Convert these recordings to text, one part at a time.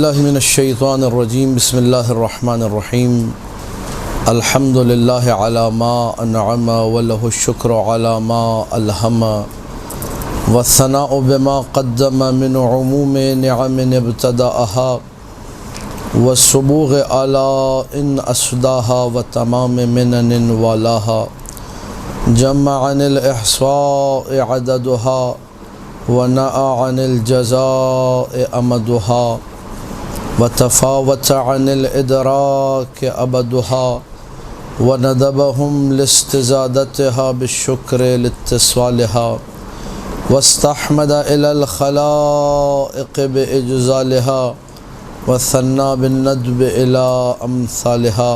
باللہ من الشیطان الرجیم بسم اللہ الرحمن الرحیم الحمد للہ علی ما انعم ولہ الشکر علی ما الہم والثناء بما قدم من عموم نعم ابتداءها والصبوغ علی ان اسداها وتمام منن والاها جمع عن الاحصاء عددها ونأى عن الجزاء أمدها وتفاوت عن الإدراك أبدها وندبهم لاستزادتها بالشكر لاتصالها واستحمد إلى الخلائق بإجزالها والثنى بالندب إلى أمثالها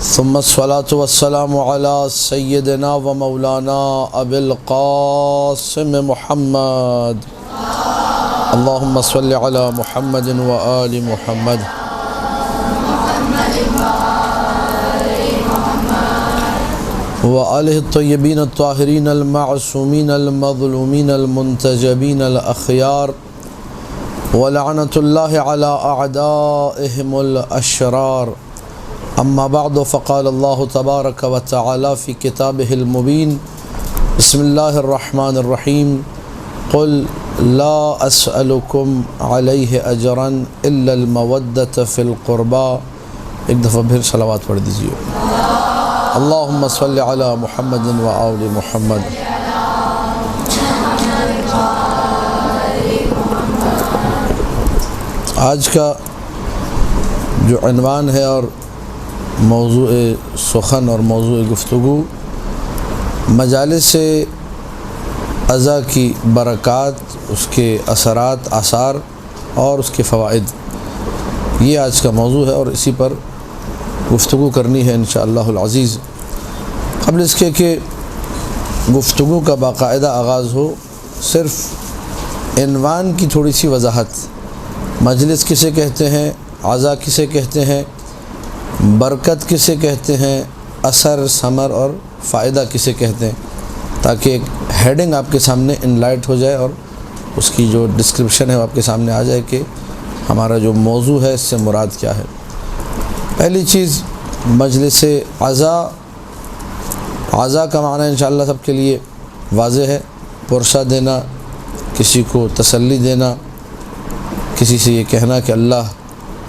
ثم الصلاة والسلام على سيدنا ومولانا أبي القاسم محمد اللهم صل على محمد وآل محمد وآله الطيبين الطاهرين المعصومين المظلومين المنتجبين الأخيار ولعنة الله على أعدائهم الأشرار أما بعد فقال الله تبارك وتعالى في كتابه المبين بسم الله الرحمن الرحيم قل لا أسألكم عليه أجرا إلا المودة في القربى ایک دفعہ پھر صلوات پڑھ دیجئے اللهم صل على محمد وآل محمد آج کا جو عنوان ہے اور موضوع سخن اور موضوع گفتگو مجالس عزا کی برکات، اس کے اثرات، آثار اور اس کے فوائد، یہ آج کا موضوع ہے اور اسی پر گفتگو کرنی ہے انشاءاللہ العزیز۔ قبل اس کے کہ گفتگو کا باقاعدہ آغاز ہو، صرف عنوان کی تھوڑی سی وضاحت، مجلس کسے کہتے ہیں، عزا کسے کہتے ہیں، برکت کسے کہتے ہیں، اثر، ثمر اور فائدہ کسے کہتے ہیں، تاکہ ایک ہیڈنگ آپ کے سامنے انلائٹ ہو جائے اور اس کی جو ڈسکرپشن ہے وہ آپ کے سامنے آ جائے کہ ہمارا جو موضوع ہے اس سے مراد کیا ہے۔ پہلی چیز، مجلس عزا کا معنی انشاءاللہ سب کے لیے واضح ہے، پرسہ دینا، کسی کو تسلی دینا، کسی سے یہ کہنا کہ اللہ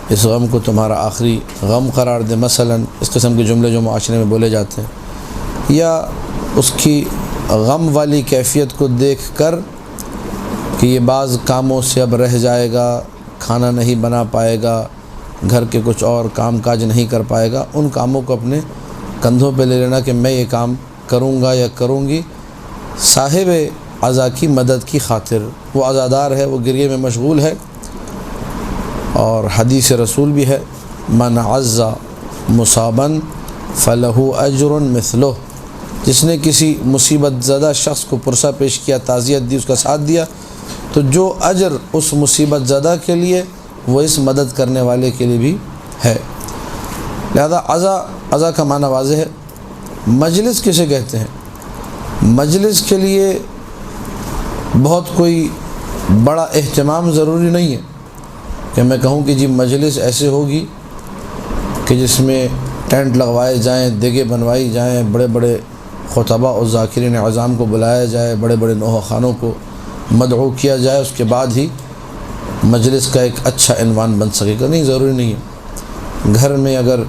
اس غم کو تمہارا آخری غم قرار دے، مثلا اس قسم کے جملے جو معاشرے میں بولے جاتے ہیں، یا اس کی غم والی کیفیت کو دیکھ کر کہ یہ بعض کاموں سے اب رہ جائے گا، کھانا نہیں بنا پائے گا، گھر کے کچھ اور کام کاج نہیں کر پائے گا، ان کاموں کو اپنے کندھوں پہ لے لینا کہ میں یہ کام کروں گا یا کروں گی، صاحب عزا کی مدد کی خاطر۔ وہ عزادار ہے، وہ گریے میں مشغول ہے، اور حدیث رسول بھی ہے من عزا مصابا فلہ اجر مثلہ، جس نے کسی مصیبت زدہ شخص کو پرسہ پیش کیا، تعزیت دی، اس کا ساتھ دیا، تو جو اجر اس مصیبت زدہ کے لیے وہ اس مدد کرنے والے کے لیے بھی ہے۔ لہذا عزا کا معنی واضح ہے۔ مجلس کسے کہتے ہیں؟ مجلس کے لیے بہت کوئی بڑا اہتمام ضروری نہیں ہے کہ میں کہوں کہ جی مجلس ایسے ہوگی کہ جس میں ٹینٹ لگوائے جائیں، دیگیں بنوائی جائیں، بڑے بڑے خطباء اور ذاکرین اعظام کو بلایا جائے، بڑے بڑے نوحہ خانوں کو مدعو کیا جائے، اس کے بعد ہی مجلس کا ایک اچھا عنوان بن سکے گا۔ نہیں، ضروری نہیں ہے۔ گھر میں اگر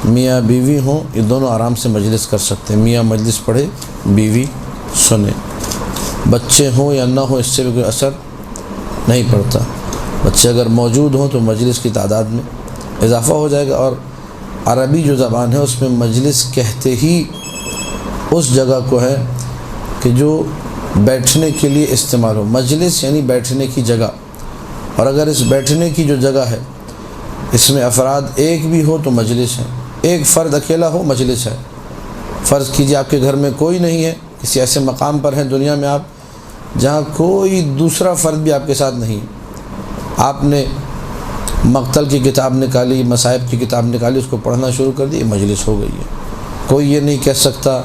میاں بیوی ہوں، یہ دونوں آرام سے مجلس کر سکتے ہیں، میاں مجلس پڑھے، بیوی سنے، بچے ہوں یا نہ ہوں اس سے بھی کوئی اثر نہیں پڑتا۔ بچے اگر موجود ہوں تو مجلس کی تعداد میں اضافہ ہو جائے گا۔ اور عربی جو زبان ہے اس میں مجلس کہتے ہی اس جگہ کو ہے کہ جو بیٹھنے کے لیے استعمال ہو۔ مجلس یعنی بیٹھنے کی جگہ، اور اگر اس بیٹھنے کی جو جگہ ہے اس میں افراد ایک بھی ہو تو مجلس ہے، ایک فرد اکیلا ہو مجلس ہے۔ فرض کیجیے آپ کے گھر میں کوئی نہیں ہے، کسی ایسے مقام پر ہیں دنیا میں آپ جہاں کوئی دوسرا فرد بھی آپ کے ساتھ نہیں ہے، آپ نے مقتل کی کتاب نکالی، مصائب کی کتاب نکالی، اس کو پڑھنا شروع کر دی، مجلس ہو گئی ہے۔ کوئی یہ نہیں کہہ سکتا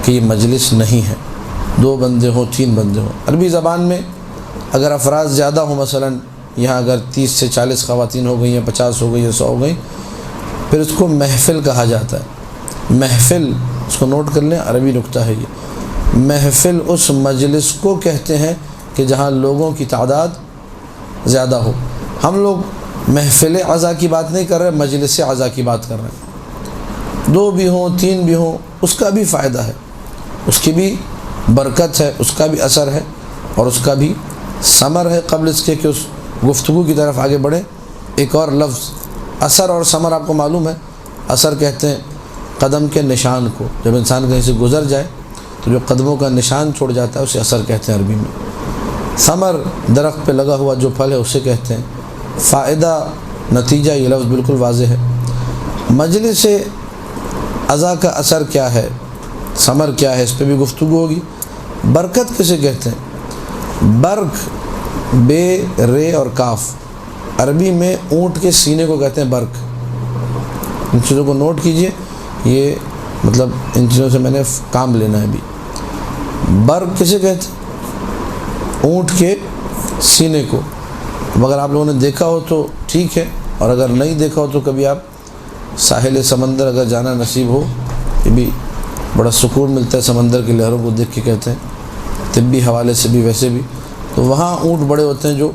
کہ یہ مجلس نہیں ہے۔ 2 بندے ہوں، 3 بندے ہوں۔ عربی زبان میں اگر افراد زیادہ ہوں، مثلا یہاں اگر 30 سے 40 خواتین ہو گئی ہیں، 50 ہو گئی ہیں، 100 ہو گئی، پھر اس کو محفل کہا جاتا ہے۔ محفل، اس کو نوٹ کر لیں، عربی نکتہ ہے یہ۔ محفل اس مجلس کو کہتے ہیں کہ جہاں لوگوں کی تعداد زیادہ ہو۔ ہم لوگ محفل عزا کی بات نہیں کر رہے، مجلس عزا کی بات کر رہے ہیں۔ 2 بھی ہوں، 3 بھی ہوں، اس کا بھی فائدہ ہے، اس کی بھی برکت ہے، اس کا بھی اثر ہے، اور اس کا بھی ثمر ہے۔ قبل اس کے کہ اس گفتگو کی طرف آگے بڑھیں، ایک اور لفظ اثر اور ثمر آپ کو معلوم ہے۔ اثر کہتے ہیں قدم کے نشان کو، جب انسان کہیں سے گزر جائے تو جو قدموں کا نشان چھوڑ جاتا ہے اسے اثر کہتے ہیں عربی میں۔ ثمر درخت پہ لگا ہوا جو پھل ہے اسے کہتے ہیں۔ فائدہ، نتیجہ، یہ لفظ بالکل واضح ہے۔ مجلس عزا کا اثر کیا ہے، ثمر کیا ہے، اس پہ بھی گفتگو ہوگی۔ برکت کسے کہتے ہیں؟ برک، بے، رے اور کاف، عربی میں اونٹ کے سینے کو کہتے ہیں برک۔ ان چیزوں کو نوٹ کیجئے، یہ مطلب ان چیزوں سے میں نے کام لینا ہے ابھی۔ برک کسے کہتے ہیں؟ اونٹ کے سینے کو۔ اگر آپ لوگوں نے دیکھا ہو تو ٹھیک ہے، اور اگر نہیں دیکھا ہو تو کبھی آپ ساحل سمندر اگر جانا نصیب ہو، یہ بھی بڑا سکون ملتا ہے سمندر کی لہروں کو دیکھ کے، کہتے ہیں طبی حوالے سے بھی ویسے بھی۔ تو وہاں اونٹ بڑے ہوتے ہیں جو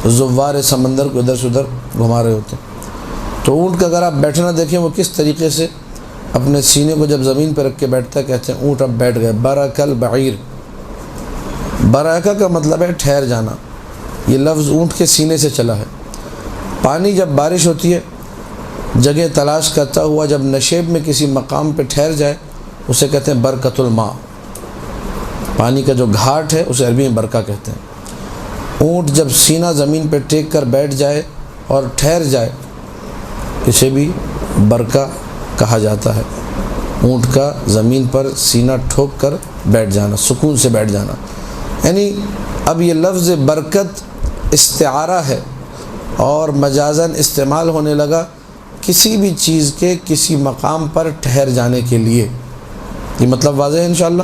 زوار سمندر کو ادھر سے ادھر گھما رہے ہوتے ہیں۔ تو اونٹ کا اگر آپ بیٹھنا دیکھیں وہ کس طریقے سے اپنے سینے کو جب زمین پہ رکھ کے بیٹھتا ہے، کہتے ہیں اونٹ اب بیٹھ گئے۔ برک البعیر، برکہ کا مطلب ہے ٹھہر جانا، یہ لفظ اونٹ کے سینے سے چلا ہے۔ پانی جب بارش ہوتی ہے، جگہ تلاش کرتا ہوا جب نشیب میں کسی مقام پہ ٹھہر جائے، اسے کہتے ہیں برکۃ الماء۔ پانی کا جو گھاٹ ہے اسے عربی میں برکہ کہتے ہیں۔ اونٹ جب سینہ زمین پہ ٹیک کر بیٹھ جائے اور ٹھہر جائے، اسے بھی برکہ کہا جاتا ہے۔ اونٹ کا زمین پر سینہ ٹھوک کر بیٹھ جانا، سکون سے بیٹھ جانا، یعنی اب یہ لفظ برکت استعارہ ہے اور مجازاً استعمال ہونے لگا کسی بھی چیز کے کسی مقام پر ٹھہر جانے کے لیے۔ یہ مطلب واضح ہے انشاءاللہ۔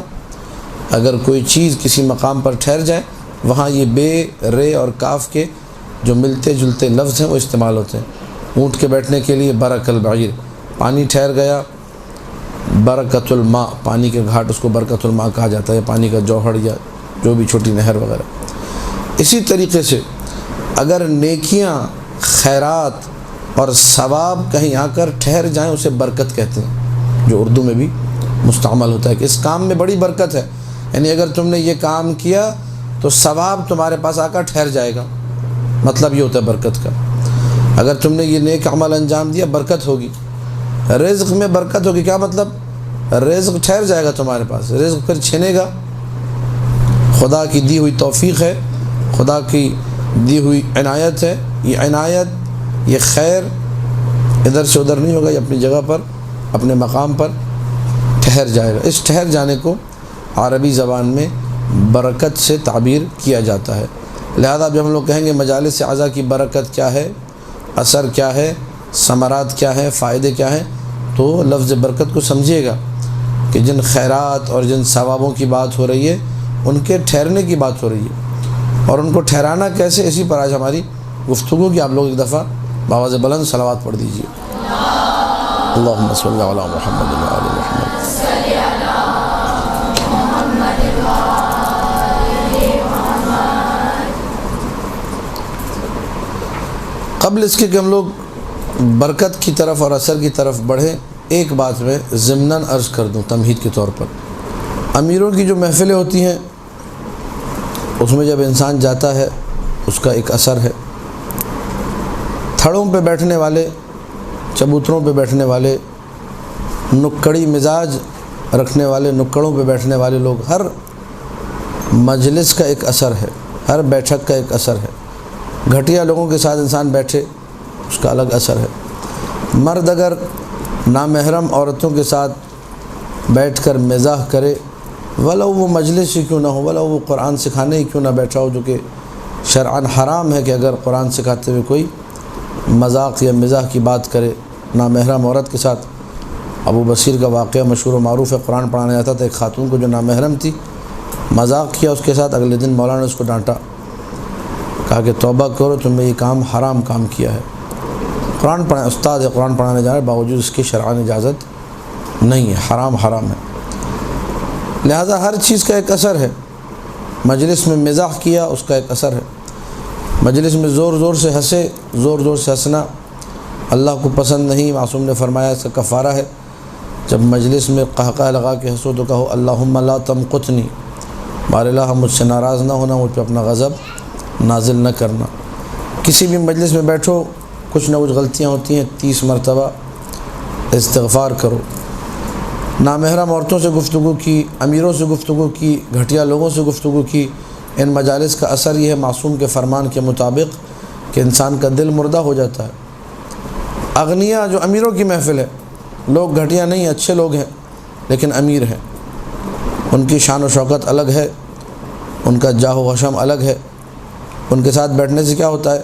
اگر کوئی چیز کسی مقام پر ٹھہر جائے، وہاں یہ بے، رے اور کاف کے جو ملتے جلتے لفظ ہیں وہ استعمال ہوتے ہیں۔ اونٹ کے بیٹھنے کے لیے برک البعیر، پانی ٹھہر گیا، برکۃ الماء، پانی کے گھاٹ اس کو برکۃ الماء کہا جاتا ہے، پانی کا جوہر یا جو بھی چھوٹی نہر وغیرہ۔ اسی طریقے سے اگر نیکیاں، خیرات اور ثواب کہیں آ کر ٹھہر جائیں اسے برکت کہتے ہیں، جو اردو میں بھی مستعمل ہوتا ہے کہ اس کام میں بڑی برکت ہے، یعنی اگر تم نے یہ کام کیا تو ثواب تمہارے پاس آ کر ٹھہر جائے گا، مطلب یہ ہوتا ہے برکت کا۔ اگر تم نے یہ نیک عمل انجام دیا برکت ہوگی۔ رزق میں برکت ہوگی، کیا مطلب؟ رزق ٹھہر جائے گا تمہارے پاس، رزق پھر چھنے گا۔ خدا کی دی ہوئی توفیق ہے، خدا کی دی ہوئی عنایت ہے، یہ عنایت، یہ خیر ادھر سے ادھر نہیں ہوگا، یہ اپنی جگہ پر، اپنے مقام پر ٹھہر جائے گا۔ اس ٹھہر جانے کو عربی زبان میں برکت سے تعبیر کیا جاتا ہے۔ لہذا جب ہم لوگ کہیں گے مجالس عزا کی برکت کیا ہے، اثر کیا ہے، ثمرات کیا ہیں، فائدے کیا ہیں، تو لفظ برکت کو سمجھیے گا کہ جن خیرات اور جن ثوابوں کی بات ہو رہی ہے ان کے ٹھہرنے کی بات ہو رہی ہے، اور ان کو ٹھہرانا کیسے، اسی پر آج ہماری گفتگو کی۔ آپ لوگ ایک دفعہ بآواز بلند صلوات پڑھ دیجیے۔ اللہم صلی علی محمد و آل محمد۔ قبل اس کے کہ ہم لوگ برکت کی طرف اور اثر کی طرف بڑھیں، ایک بات میں ضمناً عرض کر دوں تمہید کے طور پر۔ امیروں کی جو محفلیں ہوتی ہیں اس میں جب انسان جاتا ہے اس کا ایک اثر ہے۔ تھڑوں پہ بیٹھنے والے، چبوتروں پہ بیٹھنے والے، نکڑی مزاج رکھنے والے، نکڑوں پہ بیٹھنے والے لوگ، ہر مجلس کا ایک اثر ہے، ہر بیٹھک کا ایک اثر ہے۔ گھٹیا لوگوں کے ساتھ انسان بیٹھے اس کا الگ اثر ہے۔ مرد اگر نامحرم عورتوں کے ساتھ بیٹھ کر مزاح کرے، ولو وہ مجلس ہی کیوں نہ ہو، ولو وہ قرآن سکھانے ہی کیوں نہ بیٹھا ہو، جو کہ شرعاً حرام ہے کہ اگر قرآن سکھاتے ہوئے کوئی مذاق یا مزاح کی بات کرے نامحرم عورت کے ساتھ۔ ابو بصیر کا واقعہ مشہور و معروف ہے، قرآن پڑھانے جاتا تھا، ایک خاتون کو جو نامحرم تھی، مذاق کیا اس کے ساتھ، اگلے دن مولانا نے اس کو ڈانٹا، کہا کہ توبہ کرو، تم نے یہ کام حرام کام کیا ہے۔ قرآن پڑھیں، استاد ہے، قرآن پڑھانے جا رہے، باوجود اس کی شرعاً اجازت نہیں ہے، حرام ہے۔ لہذا ہر چیز کا ایک اثر ہے۔ مجلس میں مزاح کیا، اس کا ایک اثر ہے۔ مجلس میں زور زور سے ہنسے، زور زور سے ہنسنا اللہ کو پسند نہیں۔ معصوم نے فرمایا اس کا کفارہ ہے، جب مجلس میں قہقہ لگا کے ہنسو تو کہو اللہم لا تمقتنی، بار اللہ مجھ سے ناراض نہ ہونا، مجھ پہ اپنا غضب نازل نہ کرنا۔ کسی بھی مجلس میں بیٹھو، کچھ نہ کچھ غلطیاں ہوتی ہیں، 30 مرتبہ استغفار کرو۔ نامحرم عورتوں سے گفتگو کی، امیروں سے گفتگو کی، گھٹیا لوگوں سے گفتگو کی، ان مجالس کا اثر یہ ہے معصوم کے فرمان کے مطابق کہ انسان کا دل مردہ ہو جاتا ہے۔ اغنیا جو امیروں کی محفل ہے، لوگ گھٹیا نہیں، اچھے لوگ ہیں لیکن امیر ہیں، ان کی شان و شوکت الگ ہے، ان کا جاہ و حشم الگ ہے، ان کے ساتھ بیٹھنے سے کیا ہوتا ہے؟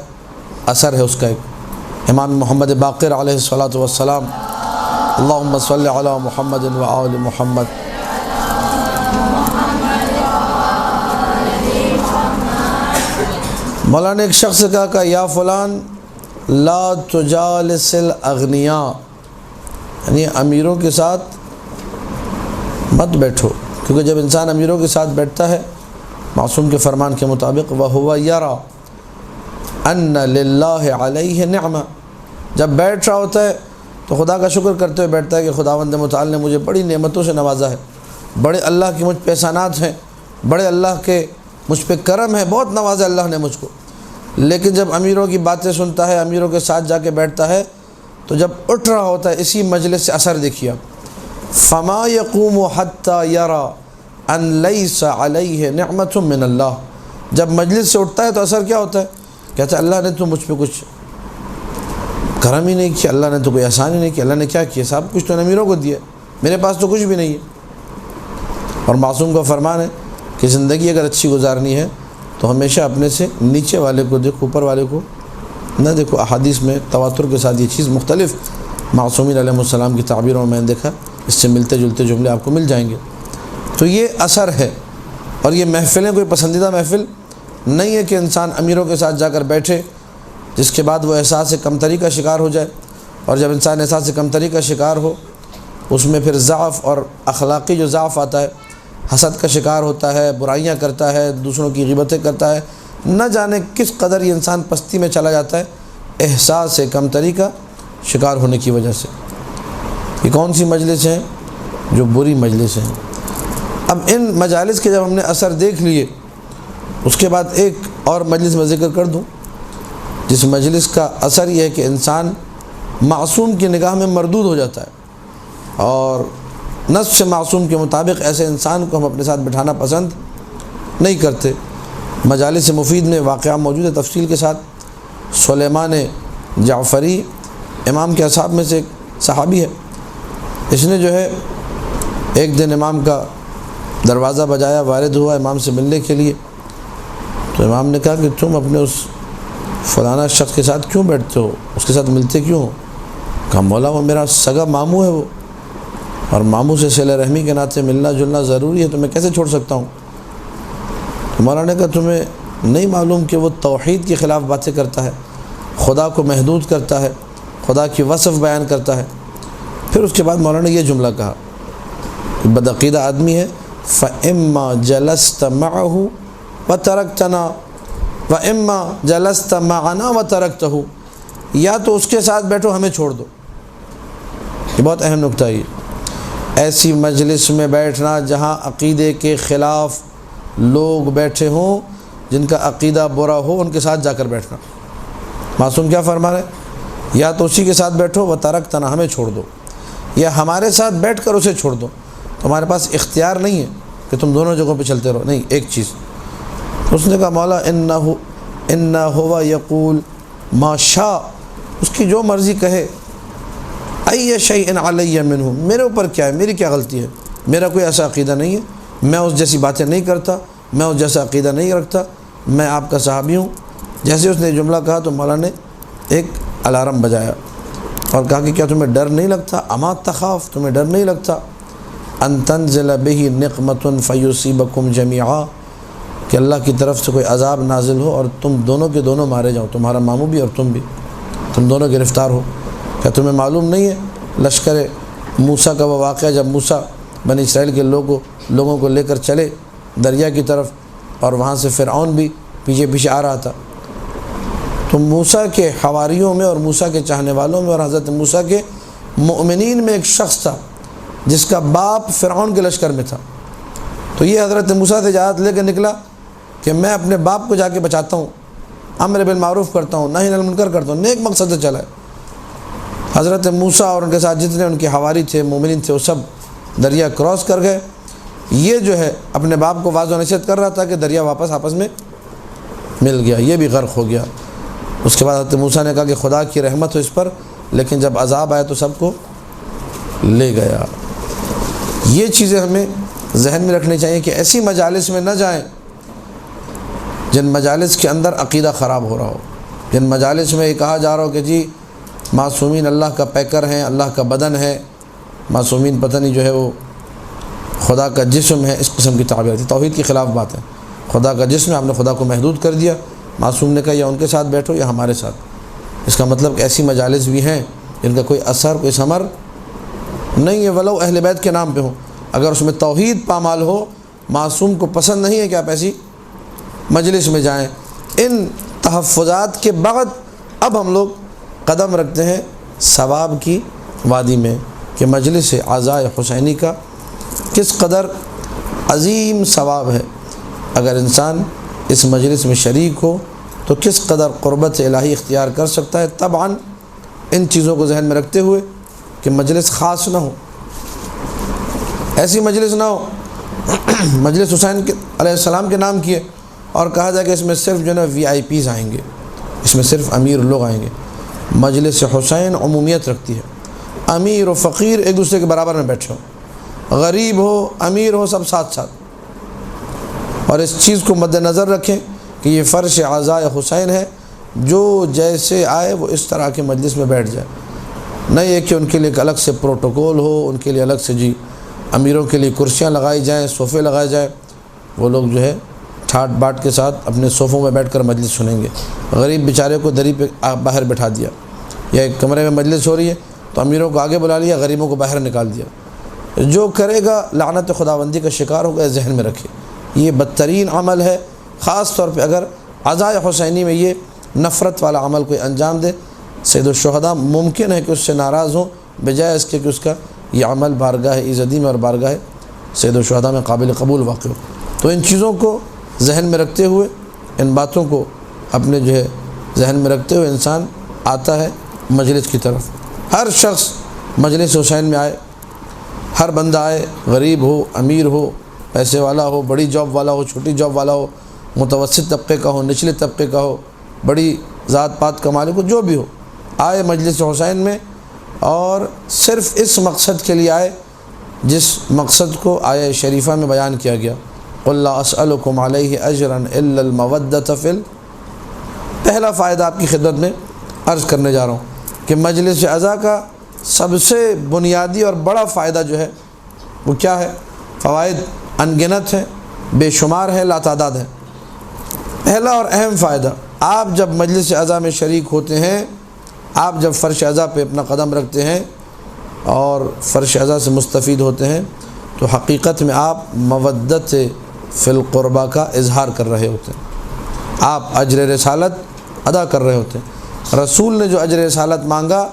اثر ہے اس کا ایک۔ امام محمد باقر علیہ الصلاۃ والسلام، اللہم صلی علی محمد و آل محمد۔ مولانا نے ایک شخص سے کہا کہ یا فلان لا تجالس الاغنیاء، یعنی امیروں کے ساتھ مت بیٹھو، کیونکہ جب انسان امیروں کے ساتھ بیٹھتا ہے معصوم کے فرمان کے مطابق وَهُوَ يَرَى أَنَّ لِلَّهِ عَلَيْهِ نِعْمَةً، جب بیٹھ رہا ہوتا ہے تو خدا کا شکر کرتے ہوئے بیٹھتا ہے کہ خداوند متعال نے مجھے بڑی نعمتوں سے نوازا ہے، بڑے اللہ کے مجھ پہ احسانات ہیں، بڑے اللہ کے مجھ پہ کرم ہے، بہت نوازا اللہ نے مجھ کو۔ لیکن جب امیروں کی باتیں سنتا ہے، امیروں کے ساتھ جا کے بیٹھتا ہے، تو جب اٹھ رہا ہوتا ہے اسی مجلس سے اثر دیکھیے آپ، فَمَا يَقُومُ حَتَّى يَرَى أَن لَيْسَ عَلَيْهِ نِعْمَةٌ مِّنَ اللَّهِ، جب مجلس سے اٹھتا ہے تو اثر کیا ہوتا ہے؟ کہتا ہے اللہ نے تو مجھ پہ کچھ کرم ہی نہیں کیا، اللہ نے تو کوئی احسان ہی نہیں کیا، اللہ نے کیا کیا؟ سب کچھ تو امیرں کو دیا، میرے پاس تو کچھ بھی نہیں ہے۔ اور معصوم کا فرمان ہے کہ زندگی اگر اچھی گزارنی ہے تو ہمیشہ اپنے سے نیچے والے کو دیکھو، اوپر والے کو نہ دیکھو۔ احادیث میں تواتر کے ساتھ یہ چیز مختلف معصومین علیہ السلام کی تعبیروں میں نے دیکھا، اس سے ملتے جلتے جملے آپ کو مل جائیں گے۔ تو یہ اثر ہے، اور یہ محفلیں کوئی پسندیدہ محفل نہیں ہے کہ انسان امیروں کے ساتھ جا کر بیٹھے، جس کے بعد وہ احساس کمتری کا شکار ہو جائے، اور جب انسان احساس کمتری کا شکار ہو، اس میں پھر ضعف اور اخلاقی جو ضعف آتا ہے، حسد کا شکار ہوتا ہے، برائیاں کرتا ہے، دوسروں کی غیبتیں کرتا ہے، نہ جانے کس قدر یہ انسان پستی میں چلا جاتا ہے احساس کمتری کا شکار ہونے کی وجہ سے۔ یہ کون سی مجلس ہیں؟ جو بری مجلس ہیں۔ اب ان مجالس کے جب ہم نے اثر دیکھ لیے، اس کے بعد ایک اور مجلس میں ذکر کر دوں، جس مجلس کا اثر یہ ہے کہ انسان معصوم کی نگاہ میں مردود ہو جاتا ہے، اور نص معصوم کے مطابق ایسے انسان کو ہم اپنے ساتھ بٹھانا پسند نہیں کرتے۔ مجالس مفید میں واقعہ موجود ہے تفصیل کے ساتھ۔ سلیمان جعفری امام کے اصحاب میں سے ایک صحابی ہے، اس نے جو ہے ایک دن امام کا دروازہ بجایا، وارد ہوا امام سے ملنے کے لیے، تو امام نے کہا کہ تم اپنے اس فلانا شخص کے ساتھ کیوں بیٹھتے ہو، اس کے ساتھ ملتے کیوں ہو؟ کہا مولا وہ میرا سگا ماموں ہے وہ، اور ماموں سے صلہ رحمی کے ناطے ملنا جلنا ضروری ہے، تو میں کیسے چھوڑ سکتا ہوں؟ تو مولانا نے کہا تمہیں نہیں معلوم کہ وہ توحید کے خلاف باتیں کرتا ہے، خدا کو محدود کرتا ہے، خدا کی وصف بیان کرتا ہے۔ پھر اس کے بعد مولانا نے یہ جملہ کہا، بدعقیدہ آدمی ہے، فَإِمَّا جَلَسْتَ مَعَهُ وَتَرَكْتَنَا وَإِمَّا جَلَسْتَ مَعَنَا وَتَرَكْتَهُ، یا تو اس کے ساتھ بیٹھو ہمیں چھوڑ دو۔ یہ بہت اہم نکتہ ہے۔ ایسی مجلس میں بیٹھنا جہاں عقیدے کے خلاف لوگ بیٹھے ہوں، جن کا عقیدہ برا ہو، ان کے ساتھ جا کر بیٹھنا۔ معصوم کیا فرما رہے ہیں؟ یا تو اسی کے ساتھ بیٹھو وَتَرَكْتَنَا، ہمیں چھوڑ دو، یا ہمارے ساتھ بیٹھ کر اسے چھوڑ دو۔ تمہارے پاس اختیار نہیں ہے کہ تم دونوں جگہوں پہ چلتے رہو، نہیں، ایک چیز۔ اس نے کہا مولا اِنَّا هُوَ يَقُولُ مَا شَاءَ، اس کی جو مرضی کہے، أَيَّ شَيْءٍ عَلَيَّ مِنْهُ، میرے اوپر کیا ہے، میری کیا غلطی ہے، میرا کوئی ایسا عقیدہ نہیں ہے، میں اس جیسی باتیں نہیں کرتا، میں اس جیسا عقیدہ نہیں رکھتا، میں آپ کا صحابی ہوں۔ جیسے اس نے جملہ کہا تو مولا نے ایک الارم بجایا اور کہا کہ کیا تمہیں ڈر نہیں لگتا، اما تخاف، تمہیں ڈر نہیں لگتا، ان تنزل به نقمۃ فیصیبکم جمیعا، کہ اللہ کی طرف سے کوئی عذاب نازل ہو اور تم دونوں کے دونوں مارے جاؤ، تمہارا ماموں بھی اور تم بھی، تم دونوں گرفتار ہو؟ کیا تمہیں معلوم نہیں ہے لشکر موسیٰ کا وہ واقعہ جب موسیٰ بنی اسرائیل کے لوگوں کو لے کر چلے دریا کی طرف اور وہاں سے فرعون بھی پیچھے پیچھے آ رہا تھا، تو موسیٰ کے حواریوں میں اور موسیٰ کے چاہنے والوں میں اور حضرت موسیٰ کے مؤمنین میں ایک شخص تھا جس کا باپ فرعون کے لشکر میں تھا۔ تو یہ حضرت موسیٰ سے اجازت لے کے نکلا کہ میں اپنے باپ کو جا کے بچاتا ہوں، امر بالمعروف کرتا ہوں، نہی عن المنکر کرتا ہوں، نیک مقصد سے چلا ہے۔ حضرت موسیٰ اور ان کے ساتھ جتنے ان کے حواری تھے، مومنین تھے، وہ سب دریا کراس کر گئے۔ یہ جو ہے اپنے باپ کو واضح نصیحت کر رہا تھا کہ دریا واپس آپس میں مل گیا، یہ بھی غرق ہو گیا۔ اس کے بعد حضرت موسیٰ نے کہا کہ خدا کی رحمت ہو اس پر، لیکن جب عذاب آیا تو سب کو لے گیا۔ یہ چیزیں ہمیں ذہن میں رکھنی چاہیے کہ ایسی مجالس میں نہ جائیں جن مجالس کے اندر عقیدہ خراب ہو رہا ہو، جن مجالس میں یہ کہا جا رہا ہو کہ جی معصومین اللہ کا پیکر ہیں، اللہ کا بدن ہے، معصومین پتہ نہیں جو ہے وہ خدا کا جسم ہے، اس قسم کی تعبیر تھی، توحید کے خلاف بات ہے۔ خدا کا جسم ہے، آپ نے خدا کو محدود کر دیا۔ معصوم نے کہا یا ان کے ساتھ بیٹھو یا ہمارے ساتھ۔ اس کا مطلب کہ ایسی مجالس بھی ہیں جن کا کوئی اثر کوئی ثمر نہیں ہے، ولو اہل بیت کے نام پہ ہوں، اگر اس میں توحید پامال ہو، معصوم کو پسند نہیں ہے کہ آپ ایسی مجلس میں جائیں۔ ان تحفظات کے بعد اب ہم لوگ قدم رکھتے ہیں ثواب کی وادی میں کہ مجلس عزائے حسینی کا کس قدر عظیم ثواب ہے۔ اگر انسان اس مجلس میں شریک ہو تو کس قدر قربت الہی اختیار کر سکتا ہے، طبعاً ان چیزوں کو ذہن میں رکھتے ہوئے کہ مجلس خاص نہ ہو، ایسی مجلس نہ ہو مجلس حسین علیہ السلام کے نام کی ہے اور کہا جائے کہ اس میں صرف جو ہے نا VIPs آئیں گے، اس میں صرف امیر لوگ آئیں گے۔ مجلس حسین عمومیت رکھتی ہے، امیر و فقیر ایک دوسرے کے برابر میں بیٹھے ہو، غریب ہو امیر ہو سب ساتھ ساتھ۔ اور اس چیز کو مد نظر رکھیں کہ یہ فرش عزائے حسین ہے، جو جیسے آئے وہ اس طرح کے مجلس میں بیٹھ جائے، نہیں یہ کہ ان کے لیے ایک الگ سے پروٹوکول ہو، ان کے لیے الگ سے جی امیروں کے لیے کرسیاں لگائی جائیں، صوفے لگائے جائیں، وہ لوگ جو ہے ٹھاٹ باٹ کے ساتھ اپنے صوفوں میں بیٹھ کر مجلس سنیں گے۔ غریب بیچارے کو دری پہ باہر بٹھا دیا، یا ایک کمرے میں مجلس ہو رہی ہے تو امیروں کو آگے بلا لیا، غریبوں کو باہر نکال دیا۔ جو کرے گا لعنت خداوندی کا شکار ہوگا، ذہن میں رکھے یہ بدترین عمل ہے، خاص طور پہ اگر عزائے حسینی میں یہ نفرت والا عمل کوئی انجام دے۔ سید الشہداء ممکن ہے کہ اس سے ناراض ہوں، بجائے اس کے کہ اس کا یہ عمل بارگاہ ایزدی میں اور بارگاہ سید الشہداء میں قابل قبول واقع ہو۔ تو ان چیزوں کو ذہن میں رکھتے ہوئے، ان باتوں کو اپنے جو ہے ذہن میں رکھتے ہوئے انسان آتا ہے مجلس کی طرف۔ ہر شخص مجلس حسین میں آئے، ہر بندہ آئے، غریب ہو امیر ہو، پیسے والا ہو، بڑی جاب والا ہو، چھوٹی جاب والا ہو، متوسط طبقے کا ہو، نچلے طبقے کا ہو، بڑی ذات پات کا مالک ہو، جو بھی ہو، آئے مجلس حسین میں اور صرف اس مقصد کے لیے آئے جس مقصد کو آیہ شریفہ میں بیان کیا گیا، قُلْ لَا أَسْأَلُكُمْ عَلَيْهِ أَجْرًا إِلَّا الْمَوَدَّةَ فِي پہلا فائدہ آپ کی خدمت میں عرض کرنے جا رہا ہوں کہ مجلس عزا کا سب سے بنیادی اور بڑا فائدہ جو ہے وہ کیا ہے؟ فوائد انگنت ہیں، بے شمار ہیں، لا تعداد ہیں۔ پہلا اور اہم فائدہ، آپ جب مجلس عزا میں شریک ہوتے ہیں، آپ جب فرش عزا پہ اپنا قدم رکھتے ہیں اور فرش عزا سے مستفید ہوتے ہیں تو حقیقت میں آپ مودت فی القربہ کا اظہار کر رہے ہوتے ہیں، آپ اجر رسالت ادا کر رہے ہوتے ہیں۔ رسول نے جو اجر رسالت مانگا،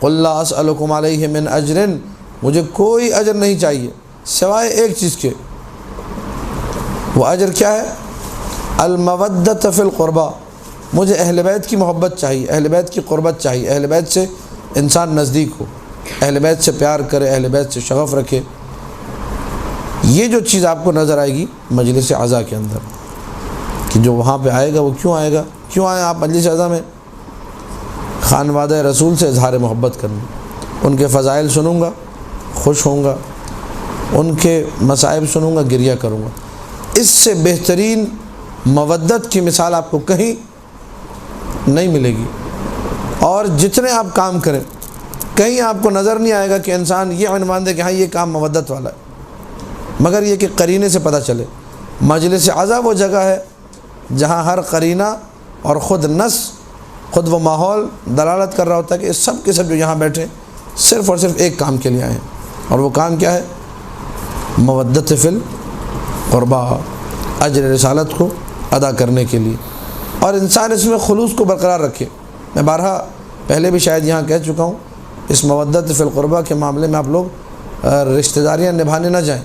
قُلْ لَا أَسْأَلُكُمْ عَلَيْهِ مِنْ أَجْرٍ، مجھے کوئی اجر نہیں چاہیے سوائے ایک چیز کے، وہ اجر کیا ہے؟ المودۃ فی القربہ، مجھے اہل بیت کی محبت چاہیے، اہل بیت کی قربت چاہیے، اہل بیت سے انسان نزدیک ہو، اہل بیت سے پیار کرے، اہل بیت سے شغف رکھے۔ یہ جو چیز آپ کو نظر آئے گی مجلس عزا کے اندر کہ جو وہاں پہ آئے گا وہ کیوں آئے گا، کیوں آئے آپ مجلس عزا میں؟ خانوادہ رسول سے اظہار محبت کرنا، ان کے فضائل سنوں گا خوش ہوں گا، ان کے مصائب سنوں گا گریہ کروں گا۔ اس سے بہترین مودت کی مثال آپ کو کہیں نہیں ملے گی۔ اور جتنے آپ کام کریں کہیں آپ کو نظر نہیں آئے گا کہ انسان یہ عنوان دے کہ ہاں یہ کام مودت والا ہے، مگر یہ کہ قرینے سے پتہ چلے مجلس عزا وہ جگہ ہے جہاں ہر قرینہ اور خود نص، خود وہ ماحول دلالت کر رہا ہوتا ہے کہ سب کے سب جو یہاں بیٹھے صرف اور صرف ایک کام کے لیے آئے ہیں، اور وہ کام کیا ہے؟ مودت فی القربہ، اجر رسالت کو ادا کرنے کے لیے، اور انسان اس میں خلوص کو برقرار رکھے۔ میں بارہا پہلے بھی شاید یہاں کہہ چکا ہوں، اس مودت فی القربہ کے معاملے میں آپ لوگ رشتہ داریاں نبھانے نہ جائیں،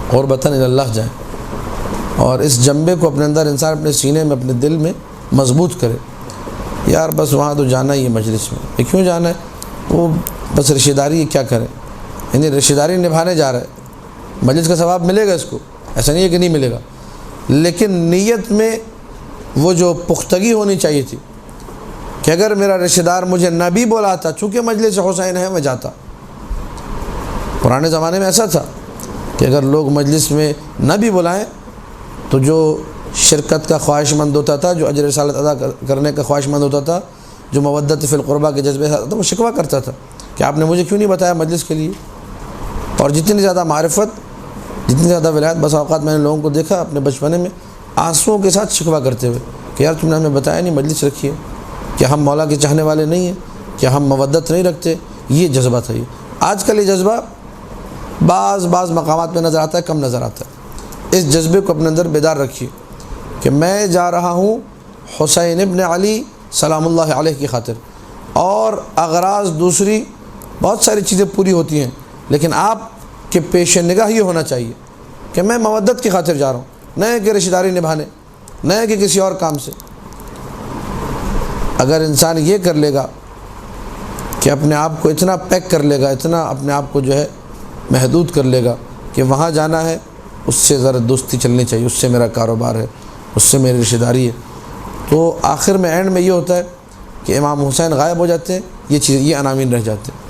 قربتاً الی اللہ جائیں، اور اس جنبے کو اپنے اندر انسان اپنے سینے میں، اپنے دل میں مضبوط کرے۔ یار بس وہاں تو جانا ہی ہے مجلس میں، یہ کیوں جانا ہے؟ وہ بس رشتہ داری کیا کرے، یعنی رشتہ داری نبھانے جا رہا ہے، مجلس کا ثواب ملے گا اس کو، ایسا نہیں ہے کہ نہیں ملے گا، لیکن نیت میں وہ جو پختگی ہونی چاہیے تھی کہ اگر میرا رشتہ دار مجھے نہ بھی بلاتا، چونکہ مجلس حسین ہے، میں جاتا۔ پرانے زمانے میں ایسا تھا کہ اگر لوگ مجلس میں نہ بھی بلائیں تو جو شرکت کا خواہش مند ہوتا تھا، جو اجر رسالت ادا کرنے کا خواہش مند ہوتا تھا، جو مودت فی القربہ کے جذبے سے وہ شکوہ کرتا تھا کہ آپ نے مجھے کیوں نہیں بتایا مجلس کے لیے۔ اور جتنی زیادہ معرفت، جتنی زیادہ ولایت، بس اوقات میں نے لوگوں کو دیکھا اپنے بچپنے میں آنسوؤں کے ساتھ شکوہ کرتے ہوئے کہ یار تم نے ہمیں بتایا نہیں مجلس رکھی ہے، کیا ہم مولا کے چاہنے والے نہیں ہیں، کیا ہم مودت نہیں رکھتے؟ یہ جذبہ تھا۔ یہ آج کل یہ جذبہ بعض مقامات پہ نظر آتا ہے، کم نظر آتا ہے۔ اس جذبے کو اپنے اندر بیدار رکھیے کہ میں جا رہا ہوں حسین ابن علی سلام اللہ علیہ کی خاطر، اور اغراض دوسری بہت ساری چیزیں پوری ہوتی ہیں، لیکن آپ کے پیش نگاہ یہ ہونا چاہیے کہ میں مودت کی خاطر جا رہا ہوں، نہ کہ رشتہ داری نبھانے، نہ کہ کسی اور کام سے۔ اگر انسان یہ کر لے گا کہ اپنے آپ کو اتنا پیک کر لے گا، اتنا اپنے آپ کو جو ہے محدود کر لے گا کہ وہاں جانا ہے، اس سے ذرا دوستی چلنی چاہیے، اس سے میرا کاروبار ہے، اس سے میری رشتہ داری ہے، تو آخر میں اینڈ میں یہ ہوتا ہے کہ امام حسین غائب ہو جاتے ہیں، یہ عناوین رہ جاتے ہیں۔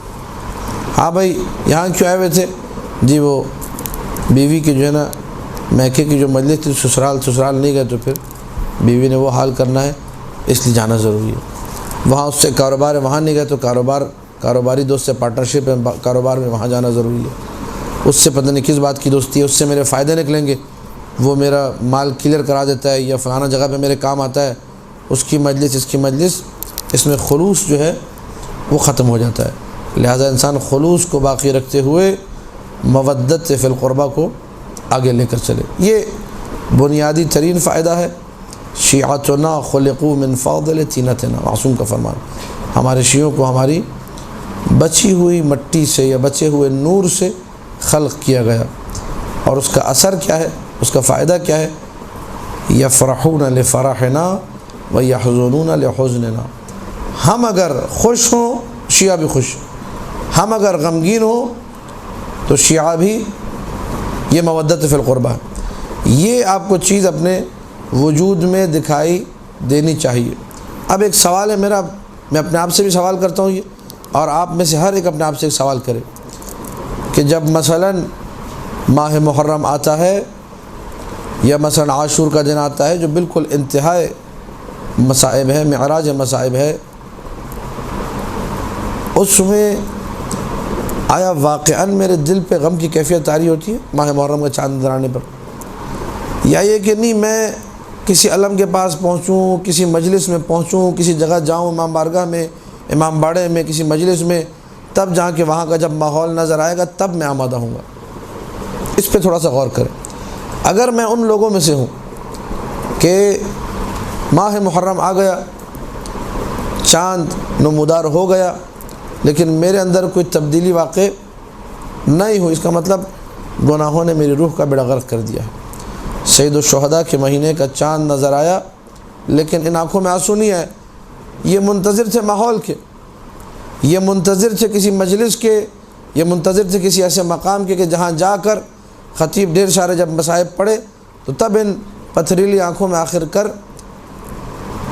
ہاں بھائی یہاں کیوں آئے ہوئے تھے؟ جی وہ بیوی کی جو ہے نا میکے کی جو مجلس تھی، سسرال نہیں گئے تو پھر بیوی نے وہ حال کرنا ہے، اس لیے جانا ضروری ہے۔ وہاں اس سے کاروبار ہے، وہاں نہیں گئے تو کاروباری دوست سے پارٹنرشپ ہے، کاروبار میں وہاں جانا ضروری ہے۔ اس سے پتہ نہیں کس بات کی دوستی ہے، اس سے میرے فائدے نکلیں گے، وہ میرا مال کلیئر کرا دیتا ہے یا فلانا جگہ پہ میرے کام آتا ہے، اس کی مجلس، اس کی مجلس، اس میں خلوص جو ہے وہ ختم ہو جاتا ہے۔ لہٰذا انسان خلوص کو باقی رکھتے ہوئے مودت فی القربہ کو آگے لے کر چلے۔ یہ بنیادی ترین فائدہ ہے۔ شیعتنا خلقوا من فاضل طینتنا، معصوم کا فرمان، ہمارے شیعوں کو ہماری بچی ہوئی مٹی سے یا بچے ہوئے نور سے خلق کیا گیا، اور اس کا اثر کیا ہے، اس کا فائدہ کیا ہے؟ یفرحون لفرحنا ویحزنون لحزننا۔ ہم اگر خوش ہوں شیعہ بھی خوش، ہم اگر غمگین ہوں تو شیعہ بھی، یہ مودت فی القربہ ہے۔ یہ آپ کو چیز اپنے وجود میں دکھائی دینی چاہیے۔ اب ایک سوال ہے میرا، میں اپنے آپ سے بھی سوال کرتا ہوں یہ، اور آپ میں سے ہر ایک اپنے آپ سے ایک سوال کرے کہ جب مثلاً ماہ محرم آتا ہے یا مثلاً عاشور کا دن آتا ہے جو بالکل انتہائی مصائب ہے، معراج مصائب ہے، اس میں آیا واقعاً میرے دل پہ غم کی کیفیت طاری ہوتی ہے ماہ محرم کا چاند نظر آنے پر؟ یا یہ کہ نہیں میں کسی علم کے پاس پہنچوں، کسی مجلس میں پہنچوں، کسی جگہ جاؤں، امام بارگاہ میں، امام باڑے میں، کسی مجلس میں، تب جا کے وہاں کا جب ماحول نظر آئے گا تب میں آمادہ ہوں گا؟ اس پہ تھوڑا سا غور کریں۔ اگر میں ان لوگوں میں سے ہوں کہ ماہ محرم آ گیا، چاند نمودار ہو گیا، لیکن میرے اندر کوئی تبدیلی واقع نہیں ہوئی، اس کا مطلب گناہوں نے میری روح کا بیڑا غرق کر دیا ہے۔ سید الشہداء کے مہینے کا چاند نظر آیا لیکن ان آنکھوں میں آنسو نہیں آئے، یہ منتظر تھے ماحول کے، یہ منتظر تھے کسی مجلس کے، یہ منتظر تھے کسی ایسے مقام کے کہ جہاں جا کر خطیب ڈھیر سارے جب مصائب پڑھے تو تب ان پتھریلی آنکھوں میں آخر کر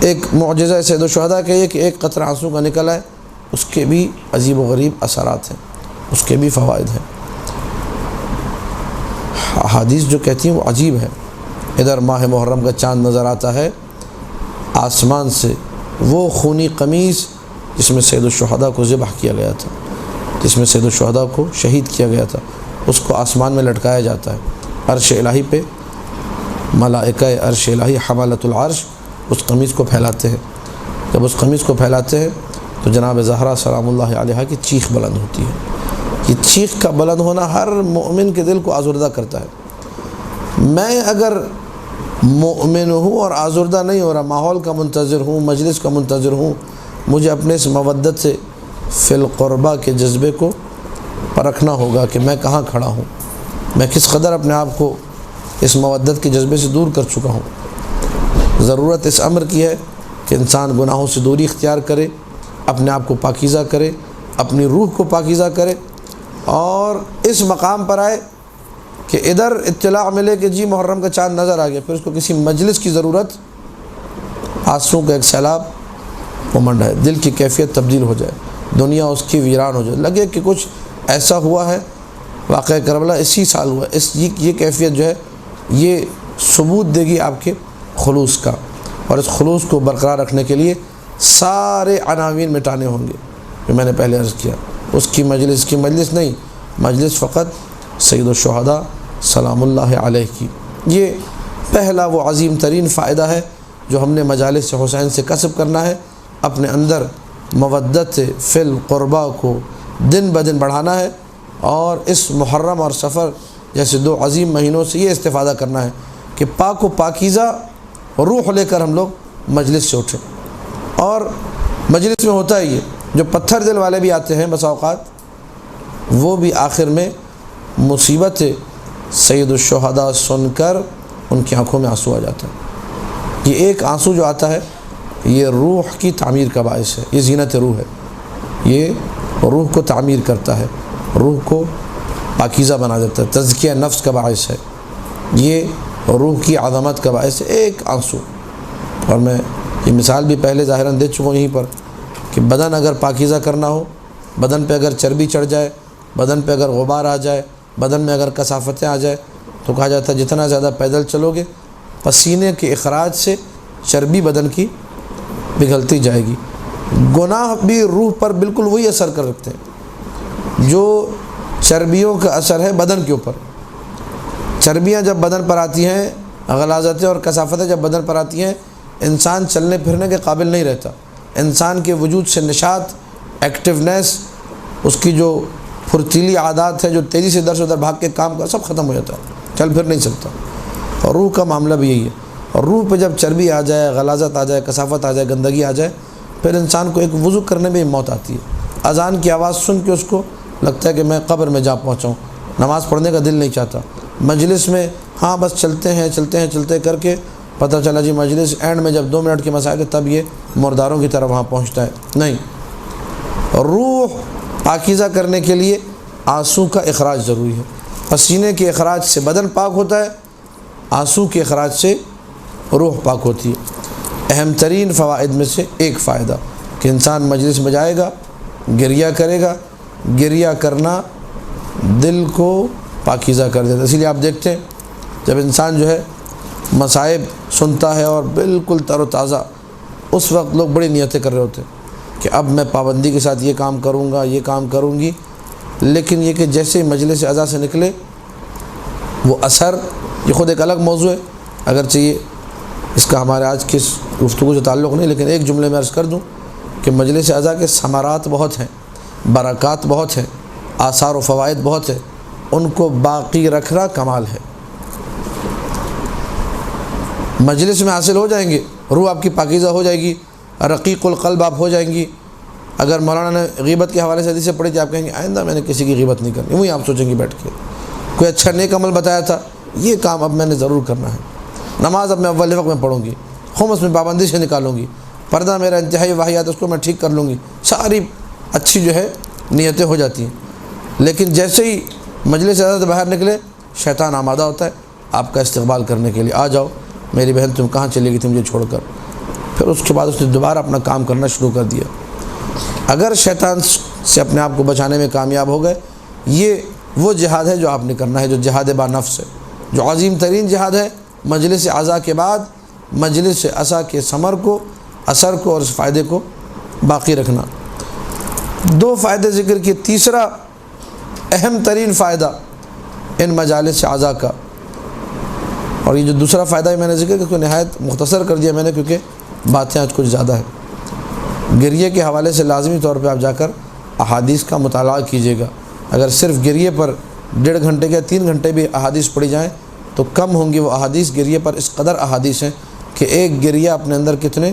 ایک معجزہ سید الشہداء کا یہ کہ ایک قطرہ آنسو کا نکل آئے، اس کے بھی عجیب و غریب اثرات ہیں، اس کے بھی فوائد ہیں۔ احادیث جو کہتی ہیں وہ عجیب ہے۔ ادھر ماہ محرم کا چاند نظر آتا ہے آسمان سے، وہ خونی قمیص جس میں سید الشہداء کو ذبح کیا گیا تھا، جس میں سید الشہداء کو شہید کیا گیا تھا، اس کو آسمان میں لٹکایا جاتا ہے، عرش الہی پہ ملائکہ عرش الہی حملۃ العرش اس قمیص کو پھیلاتے ہیں. جب اس قمیص کو پھیلاتے ہیں تو جناب زہرا سلام اللہ علیہا کی چیخ بلند ہوتی ہے. یہ چیخ کا بلند ہونا ہر مومن کے دل کو آزردہ کرتا ہے. میں اگر مومن ہوں اور آزردہ نہیں ہو رہا، ماحول کا منتظر ہوں، مجلس کا منتظر ہوں، مجھے اپنے اس مودت سے فی القربہ کے جذبے کو پرکھنا ہوگا کہ میں کہاں کھڑا ہوں، میں کس قدر اپنے آپ کو اس مودت کے جذبے سے دور کر چکا ہوں. ضرورت اس امر کی ہے کہ انسان گناہوں سے دوری اختیار کرے، اپنے آپ کو پاکیزہ کرے، اپنی روح کو پاکیزہ کرے، اور اس مقام پر آئے کہ ادھر اطلاع ملے کہ جی محرم کا چاند نظر آ گیا، پھر اس کو کسی مجلس کی ضرورت، آنسوں کا ایک سیلاب امنڈ ہے، دل کی کیفیت تبدیل ہو جائے، دنیا اس کی ویران ہو جائے، لگے کہ کچھ ایسا ہوا ہے. واقعہ کربلا اسی سال ہوا. یہ کیفیت جو ہے یہ ثبوت دے گی آپ کے خلوص کا، اور اس خلوص کو برقرار رکھنے کے لیے سارے عناوین مٹانے ہوں گے جو میں نے پہلے عرض کیا. اس کی مجلس نہیں، مجلس فقط سید الشہداء سلام اللہ علیہ کی. یہ پہلا وہ عظیم ترین فائدہ ہے جو ہم نے مجالس حسین سے کسب کرنا ہے. اپنے اندر مودت فی القربہ کو دن بدن بڑھانا ہے، اور اس محرم اور سفر جیسے دو عظیم مہینوں سے یہ استفادہ کرنا ہے کہ پاک و پاکیزہ روح لے کر ہم لوگ مجلس سے اٹھیں. اور مجلس میں ہوتا ہے یہ، جو پتھر دل والے بھی آتے ہیں بس اوقات، وہ بھی آخر میں مصیبت سید الشہداء سن کر ان کی آنکھوں میں آنسو آ جاتا ہے. یہ ایک آنسو جو آتا ہے یہ روح کی تعمیر کا باعث ہے. یہ زینت روح ہے، یہ روح کو تعمیر کرتا ہے، روح کو پاکیزہ بنا دیتا ہے، تزکیہ نفس کا باعث ہے، یہ روح کی عظمت کا باعث ہے ایک آنسو. اور میں یہ مثال بھی پہلے ظاہراً دے چکا ہوں یہیں پر کہ بدن اگر پاکیزہ کرنا ہو، بدن پہ اگر چربی چڑھ جائے، بدن پہ اگر غبار آ جائے، بدن میں اگر کثافتیں آ جائے، تو کہا جاتا ہے جتنا زیادہ پیدل چلو گے پسینے کے اخراج سے چربی بدن کی پگھلتی جائے گی. گناہ بھی روح پر بالکل وہی اثر کر رکھتے ہیں جو چربیوں کا اثر ہے بدن کے اوپر. چربیاں جب بدن پر آتی ہیں، غلاظتیں اور کثافتیں جب بدن پر آتی ہیں، انسان چلنے پھرنے کے قابل نہیں رہتا. انسان کے وجود سے نشاط، ایکٹیونیس، اس کی جو پھرتیلی عادات ہے، جو تیزی سے ادھر سے ادھر بھاگ کے کام کا، سب ختم ہو جاتا ہے، چل پھر نہیں سکتا. اور روح کا معاملہ بھی یہی ہے. اور روح پہ جب چربی آ جائے، غلاظت آ جائے، کثافت آ جائے، گندگی آ جائے، پھر انسان کو ایک وضو کرنے میں موت آتی ہے. اذان کی آواز سن کے اس کو لگتا ہے کہ میں قبر میں جا پہنچا ہوں، نماز پڑھنے کا دل نہیں چاہتا. مجلس میں ہاں بس چلتے کر کے پتہ چلا جی مجلس اینڈ میں جب 2 منٹ کے مسائل ہے تب یہ مرداروں کی طرح وہاں پہنچتا ہے. نہیں، روح پاکیزہ کرنے کے لیے آنسو کا اخراج ضروری ہے. پسینے کے اخراج سے بدن پاک ہوتا ہے، آنسو کے اخراج سے روح پاک ہوتی ہے. اہم ترین فوائد میں سے ایک فائدہ کہ انسان مجلس میں جائے گا، گریہ کرے گا. گریہ کرنا دل کو پاکیزہ کر دیتا ہے. اسی لیے آپ دیکھتے ہیں جب انسان جو ہے مصائب سنتا ہے اور بالکل تر و تازہ، اس وقت لوگ بڑی نیتیں کر رہے ہوتے ہیں کہ اب میں پابندی کے ساتھ یہ کام کروں گا، یہ کام کروں گی. لیکن یہ کہ جیسے مجلس اعضاء سے نکلے وہ اثر، یہ خود ایک الگ موضوع ہے، اگرچہ یہ اس کا ہمارے آج کی گفتگو سے تعلق نہیں، لیکن ایک جملے میں عرض کر دوں کہ مجلس اعضاء کے ثمرات بہت ہیں، برکات بہت ہیں، آثار و فوائد بہت ہیں. ان کو باقی رکھنا کمال ہے. مجلس میں حاصل ہو جائیں گے، روح آپ کی پاکیزہ ہو جائے گی، رقیق القلب آپ ہو جائیں گی. اگر مولانا نے غیبت کے حوالے سے حدیث پڑھی تھی، آپ کہیں گے آئندہ میں نے کسی کی غیبت نہیں کرنی. وہیں آپ سوچیں گے بیٹھ کے کوئی اچھا نیک عمل بتایا تھا، یہ کام اب میں نے ضرور کرنا ہے. نماز اب میں اول وقت میں پڑھوں گی، خمس میں پابندی سے نکالوں گی، پردہ میرا انتہائی واحد اس کو میں ٹھیک کر لوں گی. ساری اچھی جو ہے نیتیں ہو جاتی ہیں. لیکن جیسے ہی مجلس اعضاء سے باہر نکلے، شیطان آمادہ ہوتا ہے آپ کا استقبال کرنے کے لیے. آ جاؤ میری بہن، تم کہاں چلی گئی تھی مجھے چھوڑ کر. پھر اس کے بعد اس نے دوبارہ اپنا کام کرنا شروع کر دیا. اگر شیطان سے اپنے آپ کو بچانے میں کامیاب ہو گئے، یہ وہ جہاد ہے جو آپ نے کرنا ہے، جو جہاد با نفس ہے، جو عظیم ترین جہاد ہے. مجلس اعضاء کے بعد مجلس اعضاء کے اثر کو اور اس فائدے کو باقی رکھنا. 2 فائدے ذکر کیے. تیسرا اہم ترین فائدہ ان مجالس اعضاء کا اور یہ جو دوسرا فائدہ ہے میں نے ذکر کہ نہایت مختصر کر دیا میں نے، کیونکہ باتیں آج کچھ زیادہ ہیں۔ گریے کے حوالے سے لازمی طور پہ آپ جا کر احادیث کا مطالعہ کیجیے گا۔ اگر صرف گریے پر 1.5 گھنٹے یا 3 گھنٹے بھی احادیث پڑھی جائیں تو کم ہوں گی وہ احادیث۔ گریے پر اس قدر احادیث ہیں کہ ایک گریہ اپنے اندر کتنے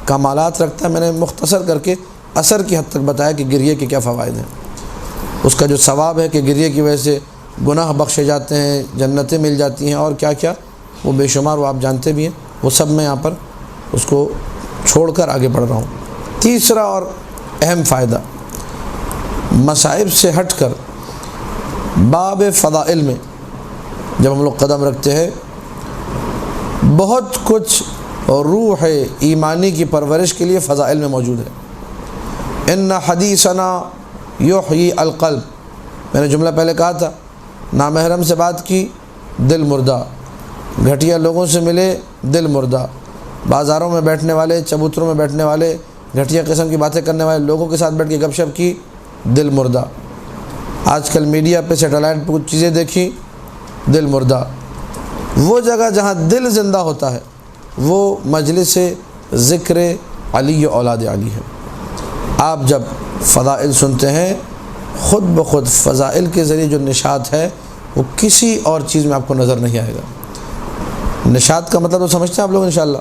کمالات رکھتا ہے۔ میں نے مختصر کر کے اثر کی حد تک بتایا کہ گریے کے کیا فوائد ہیں، اس کا جو ثواب ہے کہ گریے کی وجہ سے گناہ بخشے جاتے ہیں، جنتیں مل جاتی ہیں، اور کیا کیا وہ بے شمار وہ آپ جانتے بھی ہیں، وہ سب میں یہاں پر اس کو چھوڑ کر آگے بڑھ رہا ہوں۔ تیسرا اور اہم فائدہ، مصائب سے ہٹ کر باب فضائل میں جب ہم لوگ قدم رکھتے ہیں، بہت کچھ روح ایمانی کی پرورش کے لیے فضائل میں موجود ہے۔ ان حدیثنا یحیی القلب، میں نے جملہ پہلے کہا تھا، نامحرم سے بات کی دل مردہ، گھٹیا لوگوں سے ملے دل مردہ، بازاروں میں بیٹھنے والے، چبوتروں میں بیٹھنے والے، گھٹیا قسم کی باتیں کرنے والے لوگوں کے ساتھ بیٹھ کے گپ شپ کی، دل مردہ۔ آج کل میڈیا پہ سیٹلائٹ پہ کچھ چیزیں دیکھی، دل مردہ۔ وہ جگہ جہاں دل زندہ ہوتا ہے وہ مجلس ذکر علی اولاد علی ہے۔ آپ جب فضائل سنتے ہیں، خود بخود فضائل کے ذریعے جو نشاط ہے وہ کسی اور چیز میں آپ کو نظر نہیں آئے گا۔ نشاط کا مطلب تو سمجھتے ہیں آپ لوگ انشاءاللہ،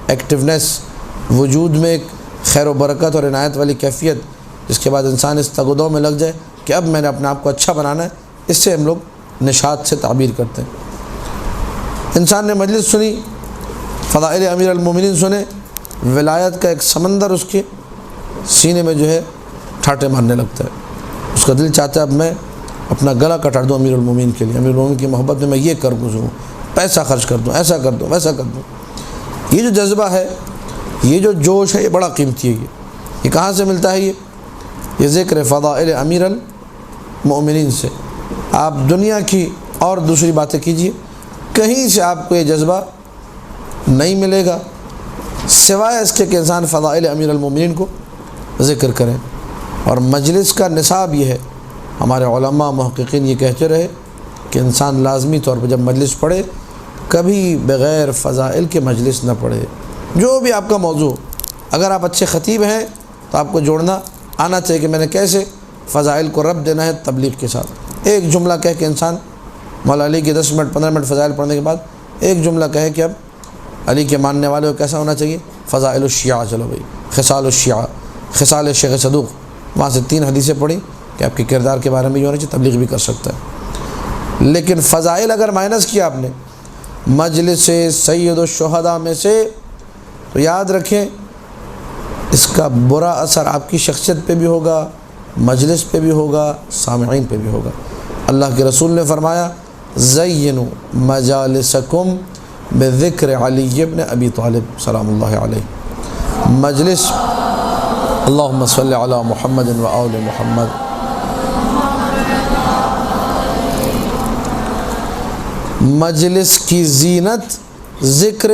ایکٹیونیس، وجود میں ایک خیر و برکت اور عنایت والی کیفیت، جس کے بعد انسان اس تگدو میں لگ جائے کہ اب میں نے اپنے آپ کو اچھا بنانا ہے، اس سے ہم لوگ نشاط سے تعبیر کرتے ہیں۔ انسان نے مجلس سنی، فضائل امیر المومنین سنے، ولایت کا ایک سمندر اس کے سینے میں جو ہے ٹھاٹے مارنے لگتا ہے، اس کا دل چاہتا ہے اب میں اپنا گلا کٹا دوں امیر المومنین کے لیے، امیر المومنین کی محبت میں یہ کر گزروں، پیسہ خرچ کر دوں، ایسا کر دوں، ویسا کر دوں۔ یہ جو جذبہ ہے، یہ جو جوش ہے، یہ بڑا قیمتی ہے۔ یہ کہاں سے ملتا ہے؟ یہ ذکر فضائل امیر المومنین سے۔ آپ دنیا کی اور دوسری باتیں کیجیے، کہیں سے آپ کو یہ جذبہ نہیں ملے گا سوائے اس کے کہ انسان فضائل امیر المومنین کو ذکر کریں۔ اور مجلس کا نصاب یہ ہے، ہمارے علماء محققین یہ کہتے رہے کہ انسان لازمی طور پر جب مجلس پڑھے کبھی بغیر فضائل کے مجلس نہ پڑھے۔ جو بھی آپ کا موضوع، اگر آپ اچھے خطیب ہیں تو آپ کو جوڑنا آنا چاہیے کہ میں نے کیسے فضائل کو ربط دینا ہے تبلیغ کے ساتھ۔ ایک جملہ کہہ کے انسان مولا علی کے 10 منٹ 15 منٹ فضائل پڑھنے کے بعد ایک جملہ کہے کہ اب علی کے ماننے والے کو کیسا ہونا چاہیے؟ فضائل الشیعہ، چلو بھائی خصال الشیعہ، خصال شیخ صدوق، وہاں سے 3 حدیثیں پڑھی کہ آپ کے کردار کے بارے میں یہ ہونا چاہیے، تبلیغ بھی کر سکتا ہے۔ لیکن فضائل اگر مائنس کیا آپ نے مجلس سید الشہداء میں سے، تو یاد رکھیں اس کا برا اثر آپ کی شخصیت پہ بھی ہوگا، مجلس پہ بھی ہوگا، سامعین پہ بھی ہوگا۔ اللہ کے رسول نے فرمایا زینوا مجالسکم بذکر علی ابن ابی طالب سلام اللہ علیہ۔ مجلس، اللہم صلی علی محمد و آل محمد۔ مجلس کی زینت ذکر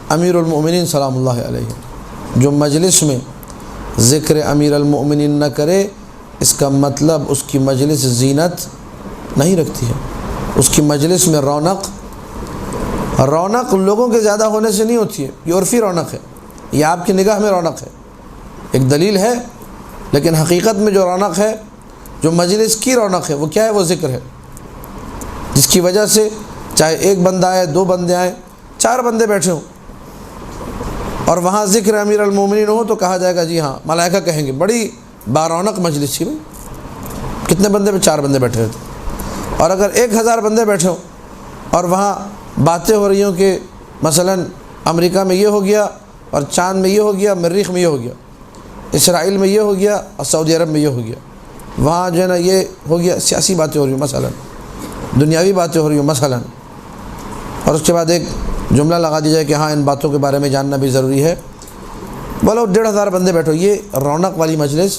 امیر المؤمنین سلام اللہ علیہ۔ جو مجلس میں ذکر امیر المؤمنین نہ کرے، اس کا مطلب اس کی مجلس زینت نہیں رکھتی ہے۔ اس کی مجلس میں رونق لوگوں کے زیادہ ہونے سے نہیں ہوتی ہے، یہ عرفی رونق ہے، یہ آپ کی نگاہ میں رونق ہے، ایک دلیل ہے، لیکن حقیقت میں جو رونق ہے، جو مجلس کی رونق ہے، وہ کیا ہے؟ وہ ذکر ہے، جس کی وجہ سے چاہے ایک بندہ آئے، 2 بندے آئیں، 4 بندے بیٹھے ہوں اور وہاں ذکر امیر المومنین ہو تو کہا جائے گا جی ہاں، ملائکہ کہیں گے بڑی بارونق مجلس تھی بھائی، کتنے بندے پہ 4 بندے بیٹھے تھے۔ اور اگر 1000 بندے بیٹھے ہوں اور وہاں باتیں ہو رہی ہوں کہ مثلا امریکہ میں یہ ہو گیا اور چاند میں یہ ہو گیا، مریخ میں یہ ہو گیا، اسرائیل میں یہ ہو گیا اور سعودی عرب میں یہ ہو گیا، وہاں جو ہے نا یہ ہو گیا، سیاسی باتیں ہو رہی ہوں مثلا، دنیاوی باتیں ہو رہی ہوں مثلا، اور اس کے بعد ایک جملہ لگا دیا جائے کہ ہاں ان باتوں کے بارے میں جاننا بھی ضروری ہے، بولو 1500 بندے بیٹھو، یہ رونق والی مجلس،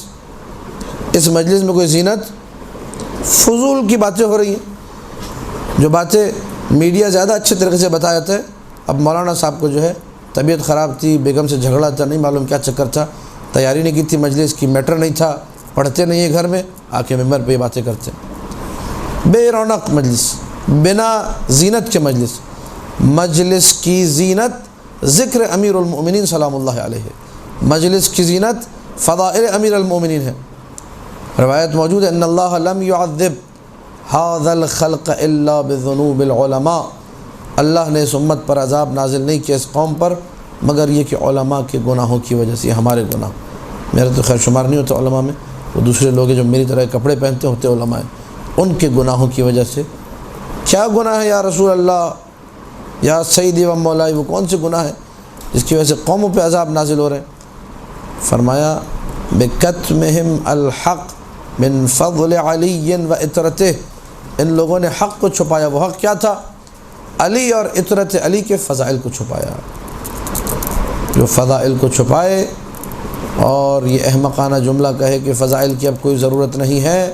اس مجلس میں کوئی زینت، فضول کی باتیں ہو رہی ہیں، جو باتیں میڈیا زیادہ اچھے طریقے سے بتایا جاتا ہے۔ اب مولانا صاحب کو جو ہے طبیعت خراب تھی، بیگم سے جھگڑا تھا، نہیں معلوم کیا چکر تھا، تیاری نہیں کی تھی، مجلس کی میٹر نہیں تھا، پڑھتے نہیں ہیں گھر میں، آ کے ممبر پہ یہ باتیں کرتے ہیں، بے رونق مجلس، بنا زینت کے مجلس۔ مجلس کی زینت ذکر امیر المؤمنین سلام اللہ علیہ، مجلس کی زینت فضائل امیر المؤمنین ہے۔ روایت موجود ہے ان اللہ لم يعذب هذا الخلق الا بذنوب العلماء، اللہ نے اس امت پر عذاب نازل نہیں کیا اس قوم پر مگر یہ کہ علماء کے گناہوں کی وجہ سے، ہمارے گناہ، میرا تو خیر شمار نہیں ہوتا علماء میں، وہ دوسرے لوگ ہیں جو میری طرح کپڑے پہنتے ہوتے علماء ہیں، ان کے گناہوں کی وجہ سے۔ کیا گناہ ہے یا رسول اللہ یا سیدی و مولائی، وہ کون سے گناہ ہیں جس کی وجہ سے قوموں پہ عذاب نازل ہو رہے ہیں؟ فرمایا بکتمہم الحق من فضل علی و اطرتہ، ان لوگوں نے حق کو چھپایا، وہ حق کیا تھا؟ علی اور اطرت علی کے فضائل کو چھپایا، جو فضائل کو چھپائے اور یہ احمقانہ جملہ کہے کہ فضائل کی اب کوئی ضرورت نہیں ہے،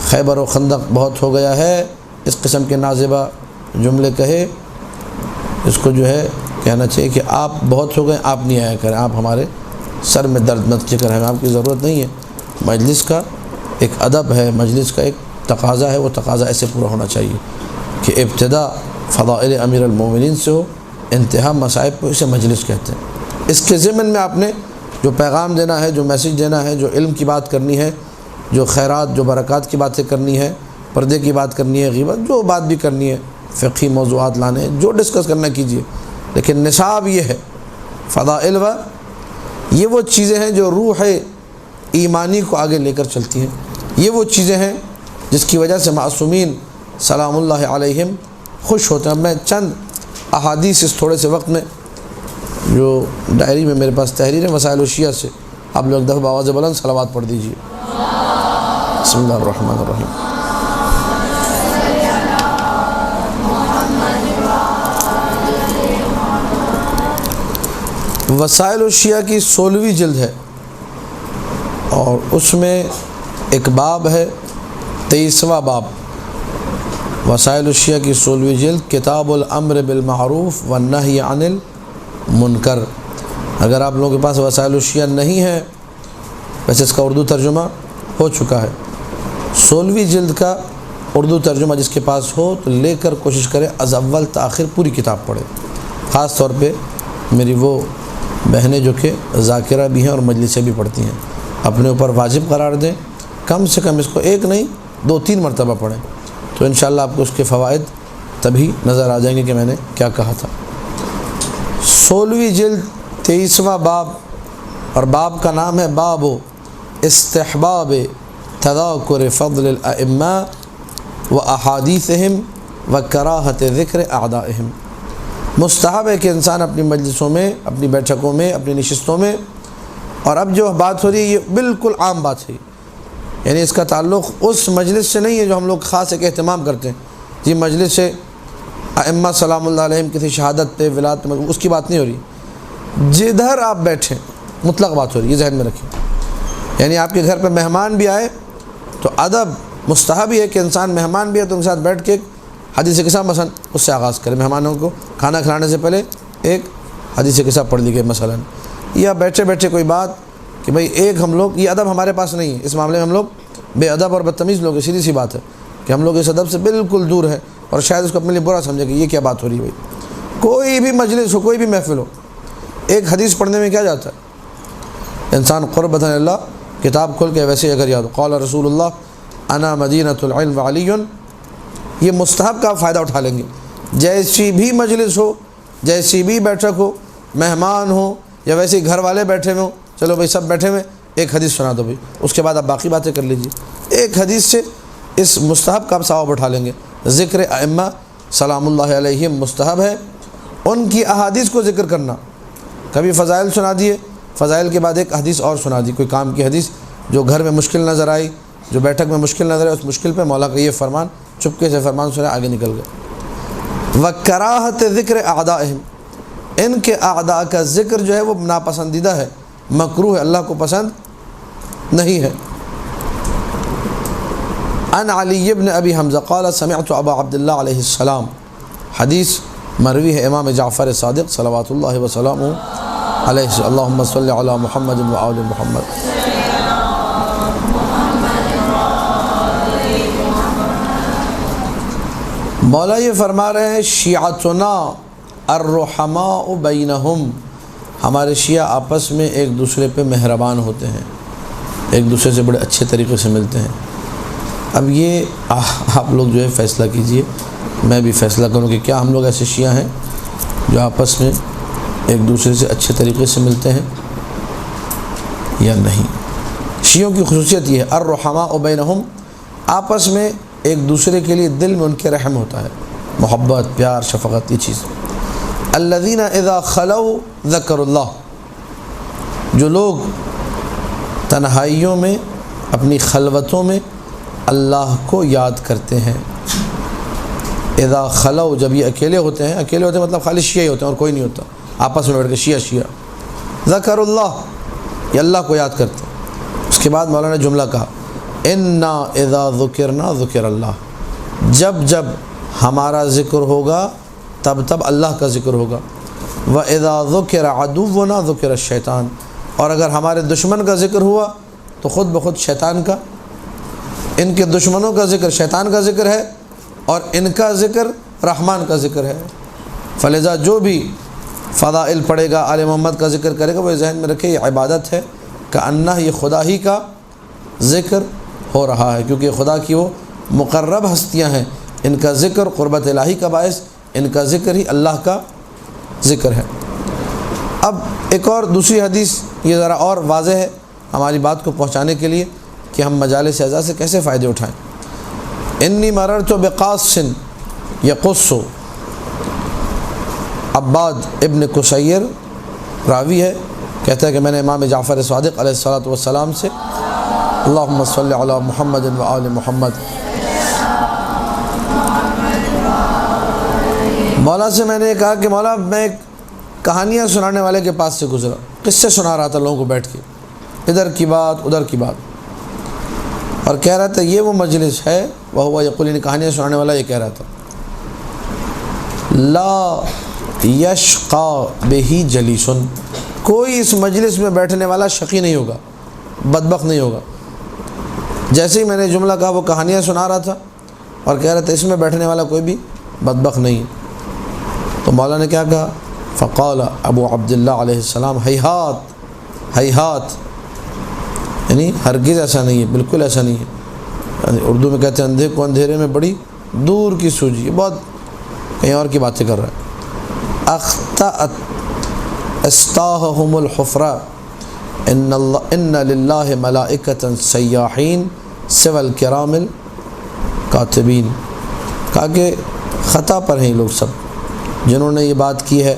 خیبر و خندق بہت ہو گیا ہے، اس قسم کے نازبہ جملے کہے، اس کو جو ہے کہنا چاہیے کہ آپ بہت ہو گئے، آپ نہیں آیا کریں، آپ ہمارے سر میں درد مت کیا کریں، آپ کی ضرورت نہیں ہے۔ مجلس کا ایک ادب ہے، مجلس کا ایک تقاضا ہے، وہ تقاضا ایسے پورا ہونا چاہیے کہ ابتدا فضائل امیر المومنین سے ہو، انتہا مصائب کو، اسے مجلس کہتے ہیں۔ اس کے ضمن میں آپ نے جو پیغام دینا ہے، جو میسیج دینا ہے، جو علم کی بات کرنی ہے، جو خیرات، جو برکات کی باتیں کرنی ہے، پردے کی بات کرنی ہے، غیبت، جو بات بھی کرنی ہے، فقہی موضوعات لانے ہیں، جو ڈسکس کرنا کیجیے، لیکن نصاب یہ ہے فضائل و یہ وہ چیزیں ہیں جو روح ایمانی کو آگے لے کر چلتی ہیں، یہ وہ چیزیں ہیں جس کی وجہ سے معصومین سلام اللہ علیہم خوش ہوتے ہیں۔ میں چند احادیث اس تھوڑے سے وقت میں، جو ڈائری میں میرے پاس تحریر ہے وسائل الشیعہ سے، آپ لوگ دفعہ بآواز بلند صلوات پڑھ دیجیے۔ بسم اللہ الرحمن الرحیم۔ وسائل الشیعہ کی 16ویں جلد ہے اور اس میں ایک باب ہے، 23واں باب، وسائل الشیعہ کی 16ویں جلد، کتاب الامر بالمعروف والنہی عن المنکر۔ اگر آپ لوگوں کے پاس وسائل الشیعہ نہیں ہے، ویسے اس کا اردو ترجمہ ہو چکا ہے، 16ویں جلد کا اردو ترجمہ جس کے پاس ہو تو لے کر کوشش کرے از اول تاخیر پوری کتاب پڑھے، خاص طور پہ میری وہ بہنیں جو کہ ذاکرہ بھی ہیں اور مجلسیں بھی پڑھتی ہیں، اپنے اوپر واجب قرار دیں، کم سے کم اس کو ایک نہیں 2-3 مرتبہ پڑھیں، تو انشاءاللہ آپ کو اس کے فوائد تبھی نظر آ جائیں گے کہ میں نے کیا کہا تھا۔ 16ویں جلد 23واں باب، اور باب کا نام ہے باب استحباب تذاکر فضل الائمہ و احادیثہم و کراہت ذکر اعدائہم۔ مستحب ہے کہ انسان اپنی مجلسوں میں، اپنی بیٹھکوں میں، اپنی نشستوں میں، اور اب جو بات ہو رہی ہے یہ بالکل عام بات ہے، یعنی اس کا تعلق اس مجلس سے نہیں ہے جو ہم لوگ خاص ایک اہتمام کرتے ہیں، یہ مجلس سے ائمہ سلام اللہ علیہم کسی شہادت پہ ولادت میں، اس کی بات نہیں ہو رہی، جدھر آپ بیٹھیں مطلق بات ہو رہی ہے، یہ ذہن میں رکھیں۔ یعنی آپ کے گھر پہ مہمان بھی آئے تو ادب مستحب ہی ہے کہ انسان مہمان بھی ہے تو ان کے ساتھ بیٹھ کے حدیث قصہ مثلا اس سے آغاز کرے، مہمانوں کو کھانا کھلانے سے پہلے ایک حدیث قصہ پڑھ لی گئی مثلا، یا بیٹھے بیٹھے کوئی بات کہ بھئی ایک ہم لوگ، یہ ادب ہمارے پاس نہیں ہے، اس معاملے میں ہم لوگ بے ادب اور بدتمیز لوگ ہیں، سیدھی سی بات ہے کہ ہم لوگ اس ادب سے بالکل دور ہیں، اور شاید اس کو اپنے لیے برا سمجھے کہ یہ کیا بات ہو رہی ہے۔ بھائی کوئی بھی مجلس ہو، کوئی بھی محفل ہو، ایک حدیث پڑھنے میں کیا جاتا ہے؟ انسان قربۃ اللہ کتاب کھول کے ویسے اگر یاد ہو، قال رسول اللہ انا مدینۃ العلم وعلی، یہ مستحب کا فائدہ اٹھا لیں گے۔ جیسی بھی مجلس ہو، جیسی بھی بیٹھک ہو، مہمان ہو یا ویسے گھر والے بیٹھے ہوئے ہوں، چلو بھائی سب بیٹھے ہوئے ایک حدیث سنا دو بھائی، اس کے بعد آپ باقی باتیں کر لیجیے، ایک حدیث سے اس مستحب کا آپ ثواب اٹھا لیں گے۔ ذکر ائمہ سلام اللہ علیہم مستحب ہے، ان کی احادیث کو ذکر کرنا، کبھی فضائل سنا دیے، فضائل کے بعد ایک حدیث اور سنا دی، کوئی کام کی حدیث جو گھر میں مشکل نظر آئی، جو بیٹھک میں مشکل نظر آئی، اس مشکل پہ مولا کا یہ فرمان، چپکے سے فرمان سنا، آگے نکل گئے۔ وکراہت ذکر اعدائہم، ان کے اعداء کا ذکر جو ہے وہ ناپسندیدہ ہے، مکروہ ہے، اللہ کو پسند نہیں ہے۔ عن علی بن ابی حمزہ قال سمعت ابا عبداللہ علیہ السلام، حدیث مروی ہے امام جعفر صادق صلوات اللہ وسلامہ علیہ، اللہم صلی علی محمد و آل محمد۔ مولا یہ فرما رہے ہیں شیعتنا الرحماء بینہم، ہمارے شیعہ آپس میں ایک دوسرے پہ مہربان ہوتے ہیں، ایک دوسرے سے بڑے اچھے طریقے سے ملتے ہیں۔ اب یہ آپ لوگ جو ہے فیصلہ کیجئے، میں بھی فیصلہ کروں کہ کیا ہم لوگ ایسے شیعہ ہیں جو آپس میں ایک دوسرے سے اچھے طریقے سے ملتے ہیں یا نہیں۔ شیعوں کی خصوصیت یہ ہے الرحماء بینہم، آپس میں ایک دوسرے کے لیے دل میں ان کے رحم ہوتا ہے، محبت، پیار، شفقت، یہ چیز۔ الذین اذا خلوا ذکروا اللہ، جو لوگ تنہائیوں میں، اپنی خلوتوں میں اللہ کو یاد کرتے ہیں۔ اذا خلوا، جب یہ اکیلے ہوتے ہیں، اکیلے ہوتے ہیں مطلب خالی شیعہ ہی ہوتے ہیں اور کوئی نہیں ہوتا، آپس میں بیٹھ کے شیعہ ذکروا اللہ، یہ اللہ کو یاد کرتے ہیں۔ اس کے بعد مولانا نے جملہ کہا انا اذا ذکرنا ذکر اللہ، جب جب ہمارا ذکر ہوگا تب تب اللہ کا ذکر ہوگا۔ وَإِذَا ذُكِرَ عَدُوُّنَا ذُكِرَ الشَّيْطَانُ، اور اگر ہمارے دشمن کا ذکر ہوا تو خود بخود شیطان کا، ان کے دشمنوں کا ذکر شیطان کا ذکر ہے اور ان کا ذکر رحمان کا ذکر ہے۔ فلذا جو بھی فضائل پڑھے گا، آل محمد کا ذکر کرے گا، وہ ذہن میں رکھے یہ عبادت ہے، کأنہ یہ خدا ہی کا ذکر ہو رہا ہے، کیونکہ خدا کی وہ مقرب ہستیاں ہیں، ان کا ذکر قربت الہی کا باعث، ان کا ذکر ہی اللہ کا ذکر ہے۔ اب ایک اور دوسری حدیث یہ ذرا اور واضح ہے ہماری بات کو پہنچانے کے لیے کہ ہم مجالس اعزاء سے کیسے فائدے اٹھائیں۔ انی مررت بقاص یقص، عباد ابن قصیر راوی ہے، کہتا ہے کہ میں نے امام جعفر صادق علیہ الصلاۃ والسلام سے اللہم صلی علی محمد و آل محمد، مولا سے میں نے کہا کہ مولا میں ایک کہانیاں سنانے والے کے پاس سے گزرا، قصے سنا رہا تھا لوگوں کو بیٹھ کے، ادھر کی بات ادھر کی بات، اور کہہ رہا تھا یہ وہ مجلس ہے، وہ یقول، کہانیاں سنانے والا یہ کہہ رہا تھا لا یشقی بہ جلیس، کوئی اس مجلس میں بیٹھنے والا شقی نہیں ہوگا، بدبخت نہیں ہوگا۔ جیسے ہی میں نے جملہ کہا وہ کہانیاں سنا رہا تھا اور کہہ رہا تھا اس میں بیٹھنے والا کوئی بھی بدبخت نہیں۔ تو مولا نے کیا کہا، فقال ابو عبداللہ علیہ السلام ہیہات ہیہات، یعنی ہرگز ایسا نہیں ہے، بالکل ایسا نہیں ہے، یعنی اردو میں کہتے ہیں اندھے کو اندھیرے میں بڑی دور کی سوجی، یہ بہت کہیں اور کی باتیں کر رہا ہے۔ اخطأت استاہم الحفرہ ان للہ ملائکۃ سیاحین سوى الکرام الکاتبین، کہا کہ خطا پر ہیں یہ لوگ سب جنہوں نے یہ بات کی ہے،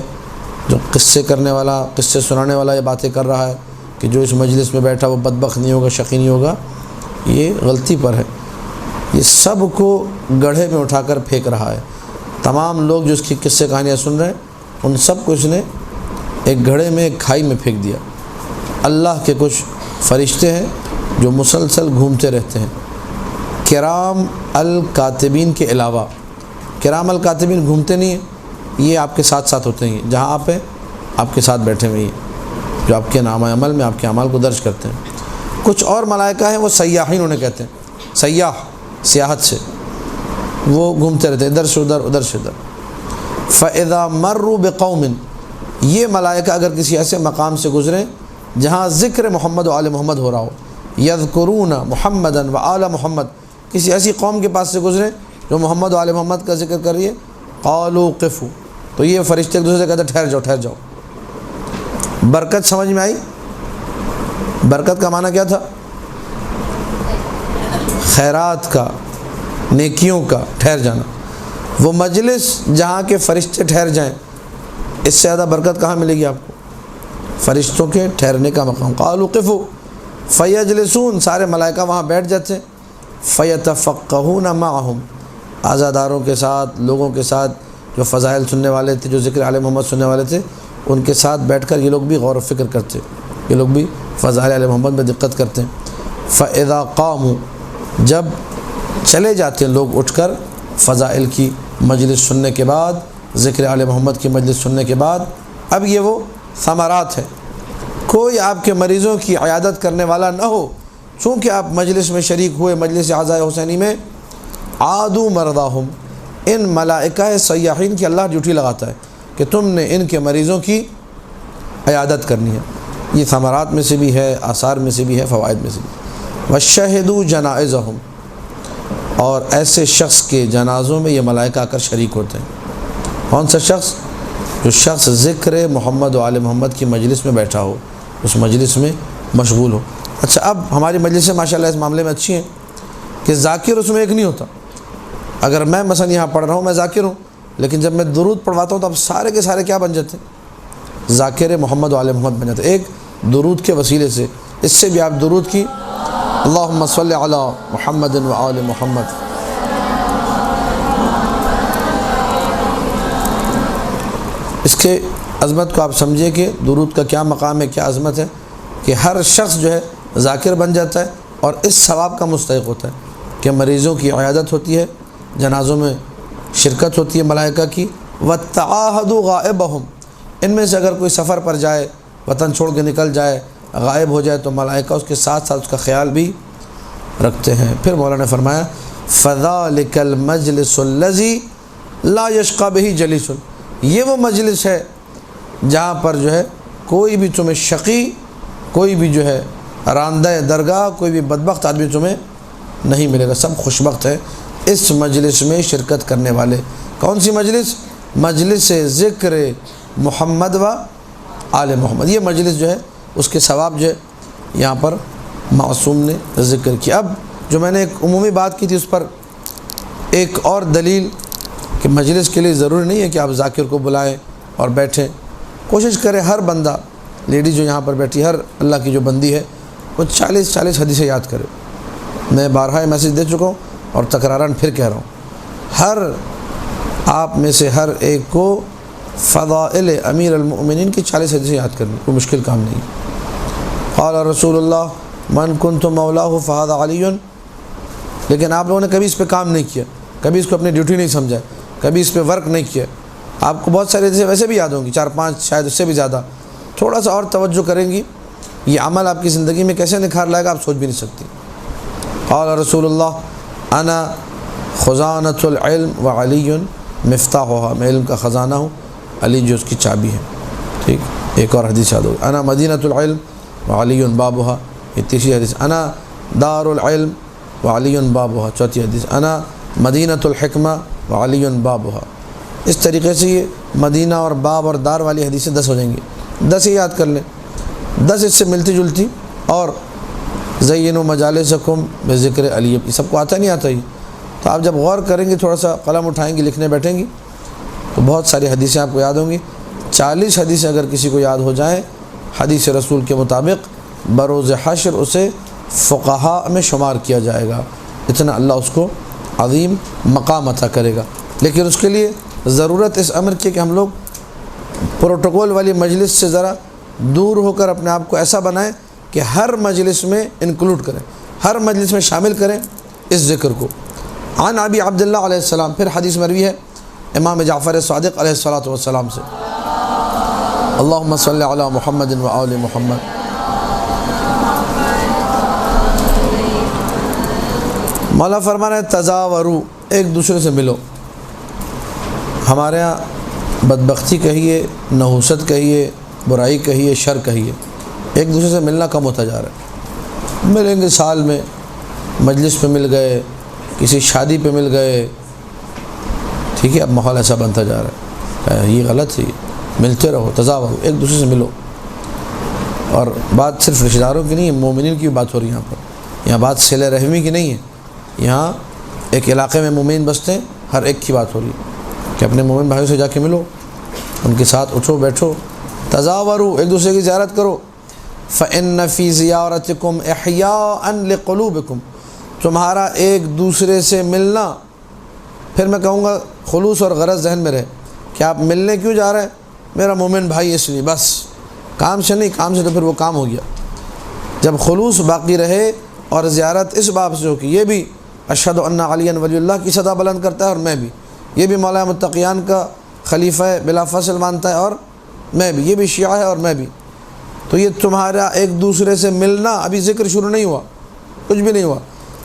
جو قصے کرنے والا، قصے سنانے والا یہ باتیں کر رہا ہے کہ جو اس مجلس میں بیٹھا وہ بدبخت نہیں ہوگا، شقی نہیں ہوگا، یہ غلطی پر ہے، یہ سب کو گڑھے میں اٹھا کر پھینک رہا ہے۔ تمام لوگ جو اس کی قصے کہانیاں سن رہے ہیں ان سب کو اس نے ایک گھڑے میں، ایک کھائی میں پھینک دیا۔ اللہ کے کچھ فرشتے ہیں جو مسلسل گھومتے رہتے ہیں، کرام الکاتبین کے علاوہ، کرام الکاتبین گھومتے نہیں ہیں، یہ آپ کے ساتھ ساتھ ہوتے ہیں، جہاں آپ ہیں آپ کے ساتھ بیٹھے ہوئے ہیں، جو آپ کے نامہ عمل میں آپ کے اعمال کو درج کرتے ہیں۔ کچھ اور ملائکہ ہیں وہ سیاحین انہیں کہتے ہیں، سیاح سیاحت سے، وہ گھومتے رہتے ہیں ادھر سے ادھر ادھر سے ادھر۔ فَإِذَا مَرُّوا بِقَوْمٍ، یہ ملائکہ اگر کسی ایسے مقام سے گزریں جہاں ذکر محمد و آل محمد ہو رہا ہو، یذکرون محمدا و آل محمد، کسی ایسی قوم کے پاس سے گزریں جو محمد و آل محمد کا ذکر کر رہی ہے، قالوا قفوا، تو یہ فرشتے ایک دوسرے سے کہتے ہیں ٹھہر جاؤ ٹھہر جاؤ۔ برکت سمجھ میں آئی؟ برکت کا معنی کیا تھا؟ خیرات کا، نیکیوں کا ٹھہر جانا۔ وہ مجلس جہاں کے فرشتے ٹھہر جائیں، اس سے زیادہ برکت کہاں ملے گی آپ کو؟ فرشتوں کے ٹھہرنے کا مقام۔ قالوا قفوا فیجلسون، سارے ملائکہ وہاں بیٹھ جاتے ہیں، فیتفقہون معہم، آزاداروں کے ساتھ، لوگوں کے ساتھ جو فضائل سننے والے تھے، جو ذکر آل محمد سننے والے تھے، ان کے ساتھ بیٹھ کر یہ لوگ بھی غور و فکر کرتے، یہ لوگ بھی فضائل آل محمد میں دقت کرتے ہیں۔ فَإِذَا قَامُوا، جب چلے جاتے ہیں لوگ اٹھ کر فضائل کی مجلس سننے کے بعد، ذکر آل محمد کی مجلس سننے کے بعد، اب یہ وہ ثمرات ہیں۔ کوئی آپ کے مریضوں کی عیادت کرنے والا نہ ہو، چونکہ آپ مجلس میں شریک ہوئے، مجلس عزائے حسینی میں، عادوا مرضاہم، ان ملائکہ سیاحین کی اللہ ڈیوٹی لگاتا ہے کہ تم نے ان کے مریضوں کی عیادت کرنی ہے۔ یہ ثمرات میں سے بھی ہے، آثار میں سے بھی ہے، فوائد میں سے بھی۔ وَشَهِدُوا جَنَائِزَهُمْ، اور ایسے شخص کے جنازوں میں یہ ملائکہ آ کر شریک ہوتے ہیں۔ کون سا شخص؟ جو شخص ذکر محمد و آل محمد کی مجلس میں بیٹھا ہو، اس مجلس میں مشغول ہو۔ اچھا، اب ہماری مجلسیں ماشاءاللہ اس معاملے میں اچھی ہیں کہ ذاکر اس میں ایک نہیں ہوتا۔ اگر میں مثلا یہاں پڑھ رہا ہوں، میں ذاکر ہوں، لیکن جب میں درود پڑھواتا ہوں تو اب سارے کے سارے کیا بن جاتے ہیں؟ ذاکر محمد و آل محمد بن جاتے ہیں، ایک درود کے وسیلے سے۔ اس سے بھی آپ درود کی اللہم صلی علی محمد و آل محمد۔ اس کے عظمت کو آپ سمجھے کہ درود کا کیا مقام ہے، کیا عظمت ہے، کہ ہر شخص جو ہے ذاکر بن جاتا ہے اور اس ثواب کا مستحق ہوتا ہے کہ مریضوں کی عیادت ہوتی ہے، جنازوں میں شرکت ہوتی ہے ملائکہ کی۔ وَتَعَاهَدُوا غَائِبَهُمْ، ان میں سے اگر کوئی سفر پر جائے، وطن چھوڑ کے نکل جائے، غائب ہو جائے، تو ملائکہ اس کے ساتھ ساتھ اس کا خیال بھی رکھتے ہیں۔ پھر مولانا نے فرمایا فَذَلِكَ الْمَجْلِسُ الَّذِي لَا يَشْقَى بِهِ جَلِيسٌ، یہ وہ مجلس ہے جہاں پر جو ہے کوئی بھی تمہیں شقی، کوئی بھی جو ہے راندہ درگاہ، کوئی بھی بدبخت آدمی تمہیں نہیں ملے گا، سب خوشبخت ہے اس مجلس میں شرکت کرنے والے۔ کون سی مجلس؟ مجلس ذکر محمد و آل محمد۔ یہ مجلس جو ہے اس کے ثواب جو ہے یہاں پر معصوم نے ذکر کیا۔ اب جو میں نے ایک عمومی بات کی تھی، اس پر ایک اور دلیل کہ مجلس کے لیے ضروری نہیں ہے کہ آپ ذاکر کو بلائیں اور بیٹھیں۔ کوشش کریں ہر بندہ، لیڈی جو یہاں پر بیٹھی، ہر اللہ کی جو بندی ہے، وہ 40 حدیثیں یاد کرے۔ میں بارہا میسیج دے چکا ہوں اور تکراراً پھر کہہ رہا ہوں، ہر آپ میں سے ہر ایک کو فضائل امیر المؤمنین کی 40 حدیثیں یاد کرنی، کوئی مشکل کام نہیں۔ قال رسول اللہ من کنت مولاہ فہذا علی، لیکن آپ لوگوں نے کبھی اس پہ کام نہیں کیا، کبھی اس کو اپنی ڈیوٹی نہیں سمجھا، کبھی اس پہ ورک نہیں کیا۔ آپ کو بہت ساری حدیثیں ویسے بھی یاد ہوں گی، 4-5 شاید اس سے بھی زیادہ، تھوڑا سا اور توجہ کریں گی، یہ عمل آپ کی زندگی میں کیسے نکھار لائے گا آپ سوچ بھی نہیں سکتی۔ قال رسول اللہ انا خزانۃ العلم وعلی مفتاحها، میں علم کا خزانہ ہوں، علی جو اس کی چابی ہے۔ ٹھیک، ایک اور حدیث یاد ہوگی، انا مدینۃ العلم وعلی بابها، یہ تیسری حدیث۔ انا دار العلم وعلی بابها، چوتھی حدیث۔ انا مدینۃ الحکمہ وعلی بابها۔ اس طریقے سے یہ مدینہ اور باب اور دار والی حدیثیں 10 ہو جائیں گی، 10 ہی یاد کر لیں، 10 اس سے ملتی جلتی۔ اور زینوا مجالسکم بذکر علی، یہ سب کو آتا نہیں آتا ہی، تو آپ جب غور کریں گے، تھوڑا سا قلم اٹھائیں گی، لکھنے بیٹھیں گی، تو بہت ساری حدیثیں آپ کو یاد ہوں گی۔ 40 حدیثیں اگر کسی کو یاد ہو جائیں حدیث رسول کے مطابق، بروز حشر اسے فقہاء میں شمار کیا جائے گا، اتنا اللہ اس کو عظیم مقام عطا کرے گا۔ لیکن اس کے لیے ضرورت اس امر کی کہ ہم لوگ پروٹوکول والی مجلس سے ذرا دور ہو کر اپنے آپ کو ایسا بنائیں کہ ہر مجلس میں انکلوڈ کریں، ہر مجلس میں شامل کریں اس ذکر کو۔ عن ابی عبداللہ علیہ السلام، پھر حدیث مروی ہے امام جعفر صادق علیہ السلام سے، اللہم صلی علی محمد و آل محمد۔ مولا فرمانا ہے تزاورو، ایک دوسرے سے ملو۔ ہمارے ہاں بدبختی کہیے، نحوست کہیے، برائی کہیے، شر کہیے، ایک دوسرے سے ملنا کم ہوتا جا رہا ہے۔ ملیں گے سال میں، مجلس پہ مل گئے، کسی شادی پہ مل گئے، ٹھیک ہے، اب ماحول ایسا بنتا جا رہا ہے، یہ غلط ہے۔ ملتے رہو، تزاورو، ایک دوسرے سے ملو۔ اور بات صرف رشتہ داروں کی نہیں ہے، مومنین کی بات ہو رہی ہے یہاں پر، یہاں بات صلہ رحمی کی نہیں ہے، یہاں ایک علاقے میں مومن بستے ہیں، ہر ایک کی بات ہو رہی ہے کہ اپنے مومن بھائیوں سے جا کے ملو، ان کے ساتھ اٹھو بیٹھو، تزاورو، ایک دوسرے کی زیارت کرو۔ فَإِنَّ فِي زِيَارَتِكُمْ إِحْيَاءً لِقُلُوبِكُمْ، تمہارا ایک دوسرے سے ملنا، پھر میں کہوں گا خلوص اور غرض ذہن میں رہے کہ آپ ملنے کیوں جا رہے ہیں؟ میرا مومن بھائی اس لیے، بس کام سے نہیں، کام سے تو پھر وہ کام ہو گیا۔ جب خلوص باقی رہے اور زیارت اس باب سے ہو کہ یہ بھی اشہد ان علی ولی اللہ کی صدا بلند کرتا ہے اور میں بھی، یہ بھی مولا متقیان کا خلیفہ بلا فصل مانتا ہے اور میں بھی، یہ بھی شیعہ ہے اور میں بھی، تو یہ تمہارا ایک دوسرے سے ملنا، ابھی ذکر شروع نہیں ہوا، کچھ بھی نہیں ہوا،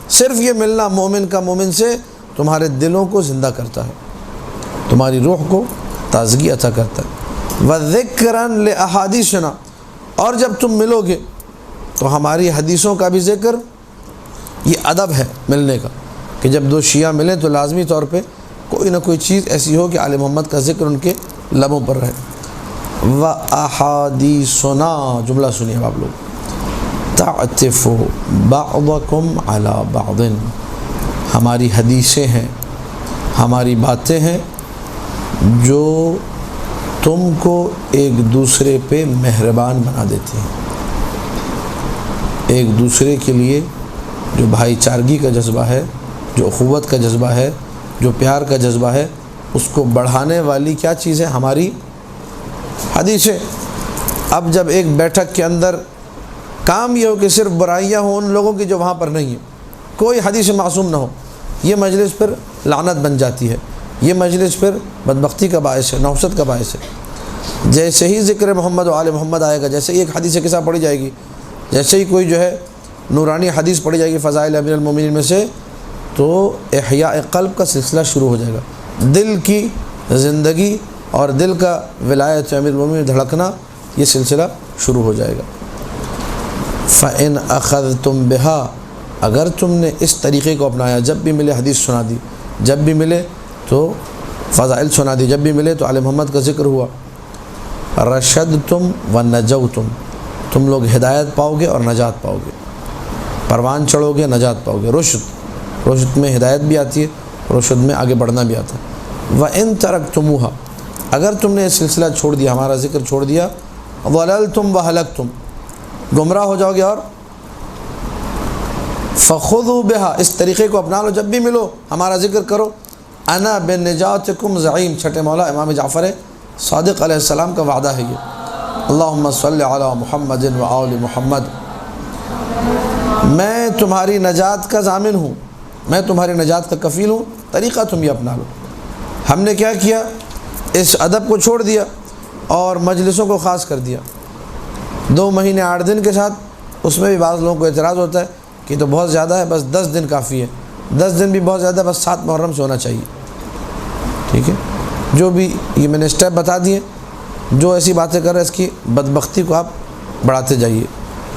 صرف یہ ملنا مومن کا مومن سے تمہارے دلوں کو زندہ کرتا ہے۔ تمہاری روح کو تازگی عطا کرتا ہے۔ وَذِكْرًا لِأَحَادِيثِنَا، اور جب تم ملو گے تو ہماری حدیثوں کا بھی ذکر، یہ ادب ہے ملنے کا، کہ جب دو شیعہ ملیں تو لازمی طور پہ کوئی نہ کوئی چیز ایسی ہو کہ آل محمد کا ذکر ان کے لبوں پر رہے۔ وَأَحَادِيثُنَا، جملہ سنیے اب آپ لوگ، تَعْتِفُ بَعْضَكُمْ عَلَى بَعْضٍ، ہماری حدیثیں ہیں، ہماری باتیں ہیں جو تم کو ایک دوسرے پہ مہربان بنا دیتی ہیں، ایک دوسرے کے لیے جو بھائی چارگی کا جذبہ ہے، جو اخوت کا جذبہ ہے، جو پیار کا جذبہ ہے، اس کو بڑھانے والی کیا چیز ہے؟ ہماری حدیثیں۔ اب جب ایک بیٹھک کے اندر کام یہ ہو کہ صرف برائیاں ہوں ان لوگوں کی جو وہاں پر نہیں ہیں، کوئی حدیث معصوم نہ ہو، یہ مجلس پھر لعنت بن جاتی ہے، یہ مجلس پھر بدبختی کا باعث ہے، نحوست کا باعث ہے۔ جیسے ہی ذکر محمد و آل محمد آئے گا، جیسے ہی ایک حدیث قصہ پڑھی جائے گی، جیسے ہی کوئی جو ہے نورانی حدیث پڑھی جائے گی فضائل امیر المومنین میں سے، تو احیاء قلب کا سلسلہ شروع ہو جائے گا، دل کی زندگی اور دل کا ولایت امیر المومنین دھڑکنا، یہ سلسلہ شروع ہو جائے گا۔ فَإِنْ أَخَذْتُمْ بِهَا، اگر تم نے اس طریقے کو اپنایا، جب بھی ملے حدیث سنا دی، جب بھی ملے تو فضائل سنا دی، جب بھی ملے تو آل محمد کا ذکر ہوا، رشدتم ونجوتم، تم لوگ ہدایت پاؤ گے اور نجات پاؤ گے، پروان چڑھو گے، نجات پاؤ گے۔ رشد میں ہدایت بھی آتی ہے، رشد میں آگے بڑھنا بھی آتا ہے۔ وَإِن تَرَكْتُمُوهَا، اگر تم نے یہ سلسلہ چھوڑ دیا، ہمارا ذکر چھوڑ دیا، ضَلَلْتُمْ وَهَلَكْتُمْ، گمراہ ہو جاؤ گے، اور فَخُذُوا بِهَا، اس طریقے کو اپنا لو، جب بھی ملو ہمارا ذکر کرو۔ انا بِنِجَاتِكُمْ زعیم، چھٹے مولا امام جعفر صادق علیہ السلام کا وعدہ ہے یہ۔ اللہم صلی علی محمد و آل محمد، میں تمہاری نجات کا ضامن ہوں، میں تمہاری نجات کا کفیل ہوں، طریقہ تم یہ اپنا لو۔ ہم نے کیا کیا؟ اس ادب کو چھوڑ دیا اور مجلسوں کو خاص کر دیا، 2 مہینے 8 دن کے ساتھ، اس میں بھی بعض لوگوں کو اعتراض ہوتا ہے کہ تو بہت زیادہ ہے، بس 10 دن کافی ہے، 10 دن بھی بہت زیادہ ہے، بس 7 محرم سے ہونا چاہیے۔ ٹھیک ہے، جو بھی یہ میں نے اسٹیپ بتا دیے، جو ایسی باتیں کر رہے ہیں اس کی بدبختی کو آپ بڑھاتے جائیے۔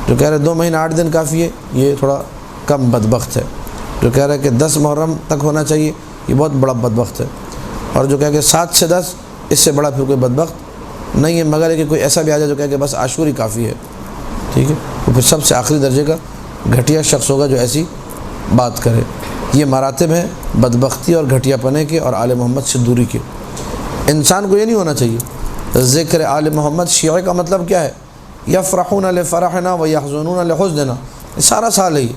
جو کہہ رہے 2 مہینہ 8 دن کافی ہے، یہ تھوڑا کم بدبخت ہے۔ جو کہہ رہے کہ 10 محرم تک ہونا چاہیے، یہ بہت بڑا بدبخت ہے۔ اور جو کہہ کہ 7 سے 10، اس سے بڑا پھر کوئی بدبخت نہیں ہے، مگر ہے کہ کوئی ایسا بھی آ جائے جو کہہ کہ بس عاشور ہی کافی ہے، ٹھیک ہے، وہ پھر سب سے آخری درجے کا گھٹیا شخص ہوگا جو ایسی بات کرے۔ یہ مراتب ہیں بدبختی اور گھٹیا پنے کے اور آل محمد سے دوری کے۔ انسان کو یہ نہیں ہونا چاہیے۔ ذکر آل محمد، شیعہ کا مطلب کیا ہے؟ یفرحون لفرحنا و یحزنون لحزننا، سارا سال ہے یہ،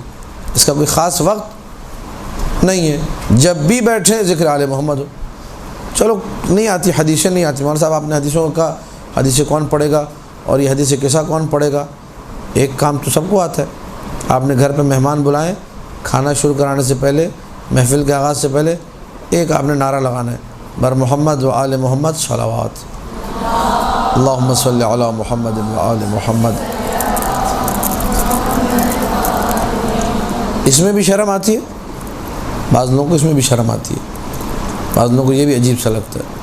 اس کا کوئی خاص وقت نہیں ہے، جب بھی بیٹھے ذکر آل محمد ہو۔ چلو نہیں آتی حدیثیں، نہیں آتی، مولانا صاحب آپ نے حدیثوں کا حدیث کون پڑھے گا اور یہ حدیث قصہ کون پڑھے گا؟ ایک کام تو سب کو آتا ہے، آپ نے گھر پہ مہمان بلائیں، کھانا شروع کرانے سے پہلے، محفل کے آغاز سے پہلے ایک آپ نے نعرہ لگانا ہے، بر محمد و آل محمد صلوات، اللہم صلی علی محمد و آل محمد۔ اس میں بھی شرم آتی ہے، بعض لوگوں کو اس میں بھی شرم آتی ہے، بعض لوگوں کو یہ بھی عجیب سا لگتا ہے،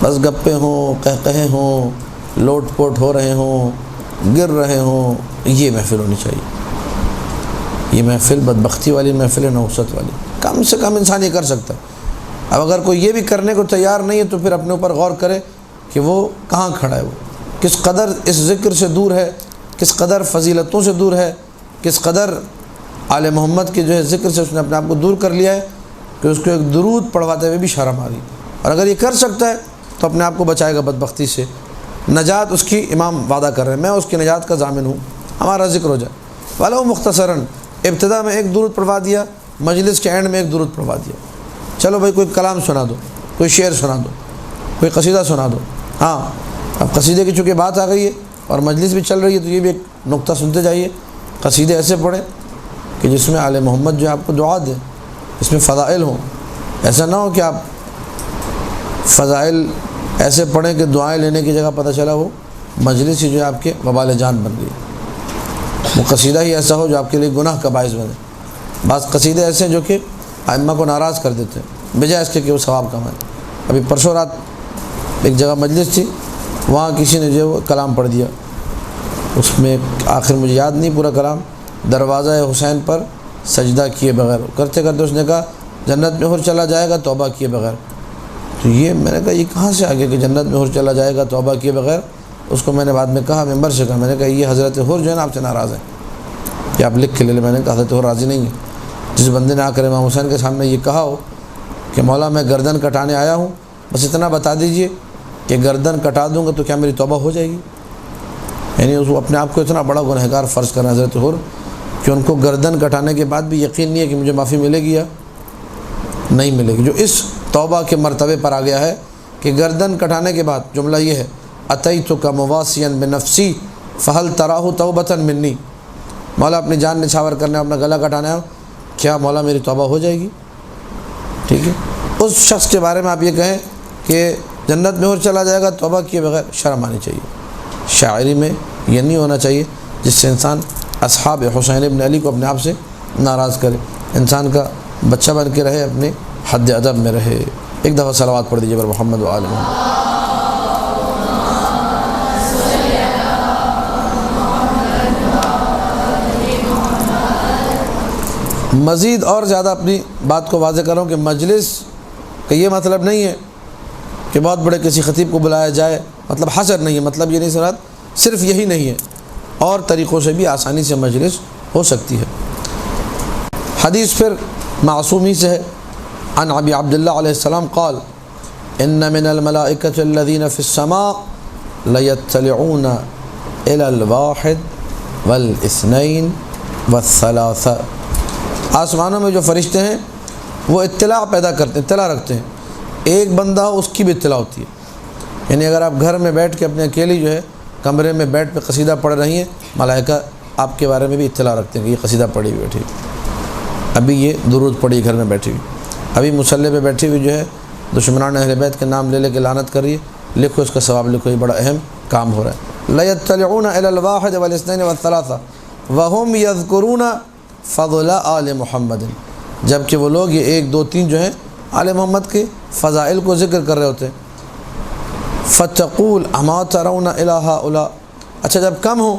بس گپے ہوں، قہقہے ہوں، لوٹ پوٹ ہو رہے ہوں، گر رہے ہوں، یہ محفل ہونی چاہیے۔ یہ محفل بدبختی والی محفل ہے، نحوست والی، کم سے کم انسان یہ کر سکتا ہے۔ اب اگر کوئی یہ بھی کرنے کو تیار نہیں ہے تو پھر اپنے اوپر غور کرے کہ وہ کہاں کھڑا ہے، وہ کس قدر اس ذکر سے دور ہے، کس قدر فضیلتوں سے دور ہے، کس قدر آل محمد کے جو ہے ذکر سے اس نے اپنے آپ کو دور کر لیا ہے کہ اس کو ایک درود پڑھواتے ہوئے بھی شرم آ رہی۔ اور اگر یہ کر سکتا ہے تو اپنے آپ کو بچائے گا بدبختی سے، نجات اس کی امام وعدہ کر رہے ہیں، میں اس کی نجات کا ضامن ہوں، ہمارا ذکر ہو جائے۔ ولو مختصراً، ابتدا میں ایک درود پڑھوا دیا، مجلس کے اینڈ میں ایک درود پڑھوا دیا، چلو بھائی کوئی کلام سنا دو، کوئی شعر سنا دو، کوئی قصیدہ سنا دو۔ ہاں، اب قصیدے کی چونکہ بات آ گئی ہے اور مجلس بھی چل رہی ہے تو یہ بھی ایک نقطہ سنتے جائیے۔ قصیدے ایسے پڑھیں کہ جس میں آل محمد جو ہے آپ کو دعا دیں، اس میں فضائل ہوں، ایسا نہ ہو کہ آپ فضائل ایسے پڑھیں کہ دعائیں لینے کی جگہ پتہ چلا وہ مجلس ہی جو ہے آپ کے وبال جان بن گئی، وہ قصیدہ ہی ایسا ہو جو آپ کے لیے گناہ کا باعث بنے۔ بعض قصیدے ایسے ہیں جو کہ ائمہ کو ناراض کر دیتے ہیں بجائے اس کے کہ وہ ثواب کمائیں۔ ابھی پرسوں رات ایک جگہ مجلس تھی، وہاں کسی نے جو ہے وہ کلام پڑھ دیا، اس میں آخر مجھے یاد نہیں پورا کلام، دروازہ حسین پر سجدہ کیے بغیر، کرتے کرتے اس نے کہا جنت میں حور چلا جائے گا توبہ کیے بغیر۔ تو یہ میں نے کہا یہ کہاں سے آگے کہ جنت میں حور چلا جائے گا توبہ کیے بغیر؟ اس کو میں نے بعد میں کہا، ممبر سے کہا، میں نے کہا یہ حضرت حور جو ہے نا آپ سے ناراض ہے، کہ آپ لکھ کے لے لیں۔ میں نے کہا حضرت حور راضی نہیں ہے۔ جس بندے نے آ کر امام حسین کے سامنے یہ کہا ہو کہ مولا میں گردن کٹانے آیا ہوں، بس اتنا بتا دیجئے کہ گردن کٹا دوں گا تو کیا میری توبہ ہو جائے گی؟ یعنی اس اپنے آپ کو اتنا بڑا گنہگار فرض کرنا حضرت حور کہ ان کو گردن کٹانے کے بعد بھی یقین نہیں ہے کہ مجھے معافی ملے گی یا نہیں ملے گی۔ جو اس توبہ کے مرتبے پر آ گیا ہے کہ گردن کٹانے کے بعد جملہ یہ ہے اتیتک مواسیا بنفسی فہل تراہ توبۃ منی، مولا اپنی جان نچھاور کرنے اپنا گلا کٹانا ہے، کیا مولا میری توبہ ہو جائے گی؟ ٹھیک ہے، اس شخص کے بارے میں آپ یہ کہیں کہ جنت میں اور چلا جائے گا توبہ کیے بغیر، شرم آنی چاہیے۔ شاعری میں یہ نہیں ہونا چاہیے جس سے انسان اصحاب حسین ابن علی کو اپنے آپ سے ناراض کرے۔ انسان کا بچہ بن کے رہے، اپنے حد ادب میں رہے۔ ایک دفعہ صلوات پڑھ دیجیے بر محمد و آل محمد۔ مزید اور زیادہ اپنی بات کو واضح کروں کہ مجلس کا یہ مطلب نہیں ہے کہ بہت بڑے کسی خطیب کو بلایا جائے، مطلب حصر نہیں ہے، مطلب یہ نہیں سنات صرف یہی نہیں ہے، اور طریقوں سے بھی آسانی سے مجلس ہو سکتی ہے۔ حدیث پھر معصومی سے ہے، عن ابی عبداللہ علیہ السلام قال ان من الملائکۃ الذین فی السماء لیطلعون الی الواحد والاثنین والثلاثہ، آسمانوں میں جو فرشتے ہیں وہ اطلاع پیدا کرتے ہیں، اطلاع رکھتے ہیں، ایک بندہ ہو اس کی بھی اطلاع ہوتی ہے۔ یعنی اگر آپ گھر میں بیٹھ کے اپنے اکیلی جو ہے کمرے میں بیٹھ پہ قصیدہ پڑھ رہی ہیں، ملائکہ آپ کے بارے میں بھی اطلاع رکھتے ہیں کہ یہ قصیدہ پڑھی ہوئی بیٹھی، ابھی یہ درود پڑھی گھر میں بیٹھی ہوئی، ابھی مصلی پہ بیٹھی ہوئی جو ہے دشمنان اہل بیت کے نام لے لے کے لعنت کر رہی ہے، لکھو اس کا ثواب لکھو، یہ بڑا اہم کام ہو رہا ہے۔ لیطلعون الی الواحد والاثنین والثلاثہ وہم یذکرون فضل آل محمد، جبکہ وہ لوگ یہ 1 2 3 جو ہیں آل محمد کے فضائل کو ذکر کر رہے ہوتے ہیں۔ فتقول اما ترون الی ہؤلاء، اچھا جب کم ہو،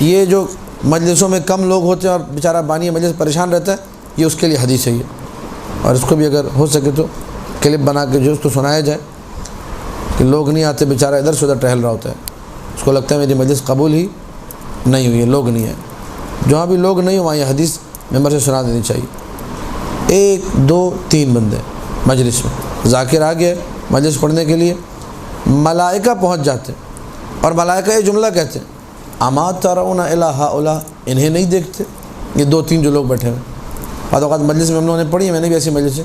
یہ جو مجلسوں میں کم لوگ ہوتے ہیں اور بیچارہ بانی مجلس پریشان رہتا ہے، یہ اس کے لیے حدیث ہے یہ، اور اس کو بھی اگر ہو سکے تو کلپ بنا کے جو اس کو سنایا جائے کہ لوگ نہیں آتے، بیچارہ ادھر سے ادھر ٹہل رہا ہوتا ہے، اس کو لگتا ہے میری مجلس قبول ہی نہیں ہوئی ہے، لوگ نہیں ہیں۔ جہاں بھی لوگ نہیں ہو وہاں یہ حدیث ممبر سے سنا دینی چاہیے۔ 1 2 3 بندے مجلس میں، ذاکر آ گئے مجلس پڑھنے کے لیے، ملائکہ پہنچ جاتے اور ملائکہ یہ جملہ کہتے ہیں اما ترون الی ہؤلاء، انہیں نہیں دیکھتے یہ 2 3 جو لوگ بیٹھے ہوئے۔ بعض اوقات مجلس میں ہم لوگوں نے پڑھی، میں نے بھی ایسی مجلس ہے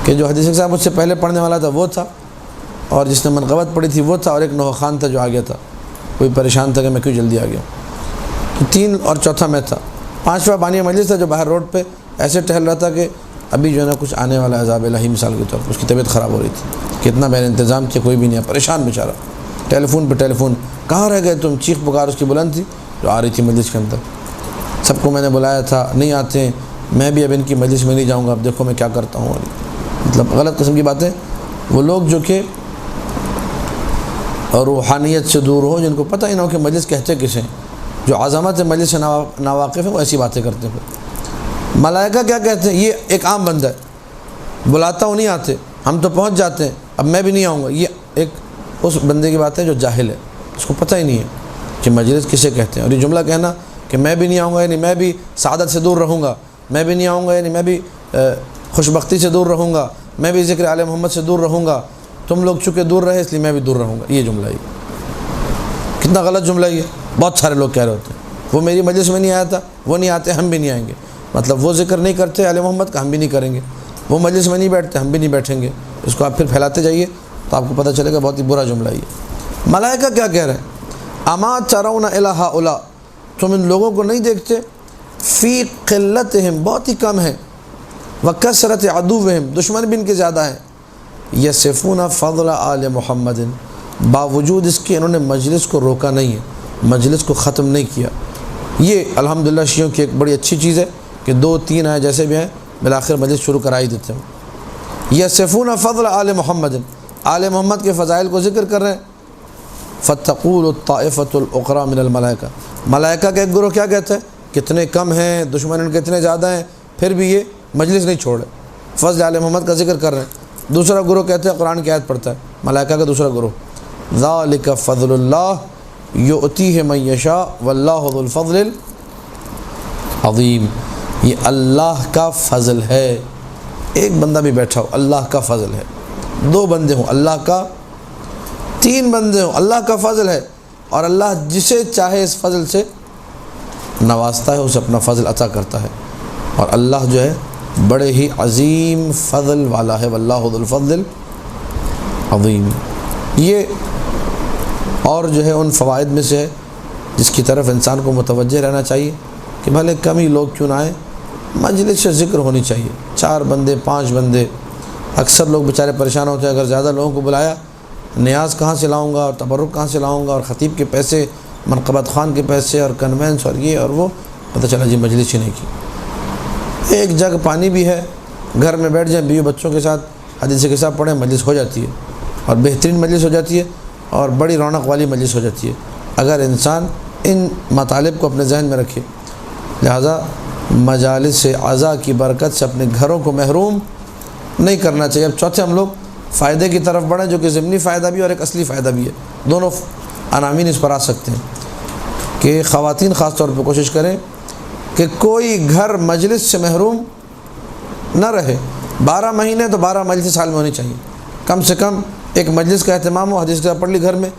کہ جو حدیث صاحب مجھ سے پہلے پڑھنے والا تھا وہ تھا، اور جس نے منقبت پڑھی تھی وہ تھا، اور ایک نوح خان تھا جو آ گیا تھا، کوئی پریشان تھا کہ میں کیوں جلدی آ گیا، تو 3 اور چوتھا میں تھا۔ 5واں بانی مجلس تھا جو باہر روڈ پہ ایسے ٹہل رہا تھا کہ ابھی جو ہے نا کچھ آنے والا عذاب الہی مثال کے طور پر، اس کی طبیعت خراب ہو رہی تھی، کتنا بین انتظام کیا کوئی بھی نہیں ہے، پریشان بیچارہ، ٹیلی فون پہ ٹیلی فون، کہاں رہ گئے تم، چیخ پکار اس کی بلند تھی جو آ رہی تھی مجلس کے اندر۔ سب کو میں نے بلایا تھا، نہیں آتے ہیں، میں بھی اب ان کی مجلس میں نہیں جاؤں گا، اب دیکھو میں کیا کرتا ہوں، مطلب غلط قسم کی باتیں۔ وہ لوگ جو کہ روحانیت سے دور ہو، جن کو پتہ ہی نہ ہو کہ مجلس کہتے کسے ہیں، جو عظمت مجلس سے ناواقف ہیں، وہ ایسی باتیں کرتے ہیں۔ ملائکہ کیا کہتے ہیں، یہ ایک عام بندہ ہے، بلاتا ہوں نہیں آتے، ہم تو پہنچ جاتے ہیں، اب میں بھی نہیں آؤں گا، یہ ایک اس بندے کی بات ہے جو جاہل ہے، اس کو پتہ ہی نہیں ہے کہ مجلس کسے کہتے ہیں۔ اور یہ جملہ کہنا کہ میں بھی نہیں آؤں گا یعنی میں بھی سعادت سے دور رہوں گا، میں بھی نہیں آؤں گا یعنی میں بھی خوشبختی سے دور رہوں گا، میں بھی ذکر آل محمد سے دور رہوں گا، تم لوگ چونکہ دور رہے اس لیے میں بھی دور رہوں گا، یہ جملہ ہے۔ کتنا غلط جملہ یہ، بہت سارے لوگ کہہ رہے ہوتے ہیں وہ میری مجلس میں نہیں آیا تھا، وہ نہیں آتے ہم بھی نہیں آئیں گے، مطلب وہ ذکر نہیں کرتے آل محمد کا، ہم بھی نہیں کریں گے، وہ مجلس میں نہیں بیٹھتے، ہم بھی نہیں بیٹھیں گے۔ اس کو آپ پھر پھیلاتے جائیے تو آپ کو پتہ چلے گا بہت ہی برا جملہ ہے یہ۔ ملائکہ کیا کہہ رہے ہیں، اما ترون الی ہؤلاء، تم ان لوگوں کو نہیں دیکھتے، فی قلتہم، بہت ہی کم ہیں، وکثرت عدوہم، دشمن بھی ان کے زیادہ ہیں، یصفون فضل آل محمد، باوجود اس کے انہوں نے مجلس کو روکا نہیں ہے، مجلس کو ختم نہیں کیا۔ یہ الحمدللہ شیعوں کی ایک بڑی اچھی چیز ہے کہ 2 3 آئے جیسے بھی ہیں بالآخر مجلس شروع کرا ہی دیتے ہیں۔ یصفون فضل آل محمد، آل محمد کے فضائل کو ذکر کر رہے ہیں۔ فتقول الطائفۃ الاخری من الملائکہ، ملائکہ کا ایک گروہ کیا کہتا ہے؟ کتنے کم ہیں، دشمن ان کے اتنے زیادہ ہیں، پھر بھی یہ مجلس نہیں چھوڑے، فضل آل محمد کا ذکر کر رہے ہیں۔ دوسرا گروہ کہتے ہیں قرآن کی آیت پڑھتا ہے، ملائکہ کا دوسرا گروہ، ذالک فضل اللہ یؤتیہ من یشاء واللہ ذو الفضل العظیم، یہ اللہ کا فضل ہے۔ ایک بندہ بھی بیٹھا ہو، اللہ کا فضل ہے، دو بندے ہوں اللہ کا، تین بندے ہوں اللہ کا فضل ہے، اور اللہ جسے چاہے اس فضل سے نوازتا ہے، اسے اپنا فضل عطا کرتا ہے، اور اللہ جو ہے بڑے ہی عظیم فضل والا ہے، واللہ ذو الفضل العظیم۔ یہ اور جو ہے ان فوائد میں سے ہے جس کی طرف انسان کو متوجہ رہنا چاہیے کہ بھلے کم ہی لوگ کیوں نہ آئیں، مجلس سے ذکر ہونی چاہیے، 4 بندے 5 بندے۔ اکثر لوگ بیچارے پریشان ہوتے ہیں، اگر زیادہ لوگوں کو بلایا نیاز کہاں سے لاؤں گا اور تبرک کہاں سے لاؤں گا، اور خطیب کے پیسے، منقبت خان کے پیسے، اور کنوینس اور یہ اور وہ، پتہ چلا جی مجلس ہی نہیں کی۔ ایک جگ پانی بھی ہے، گھر میں بیٹھ جائیں بیوی بچوں کے ساتھ، حدیث کے ساتھ پڑھیں، مجلس ہو جاتی ہے، اور بہترین مجلس ہو جاتی ہے، اور بڑی رونق والی مجلس ہو جاتی ہے، اگر انسان ان مطالب کو اپنے ذہن میں رکھے۔ لہذا مجالس عزا کی برکت سے اپنے گھروں کو محروم نہیں کرنا چاہیے۔ اب چوتھے ہم لوگ فائدے کی طرف بڑھیں، جو کہ ضمنی فائدہ بھی اور ایک اصلی فائدہ بھی ہے، دونوں عناوین اس پر آ سکتے ہیں، کہ خواتین خاص طور پہ کوشش کریں کہ کوئی گھر مجلس سے محروم نہ رہے۔ 12 مہینے تو 12 مجلس سال میں ہونی چاہیے، کم سے کم ایک مجلس کا اہتمام ہو، حدیث کے ساتھ پڑھ لی گھر میں،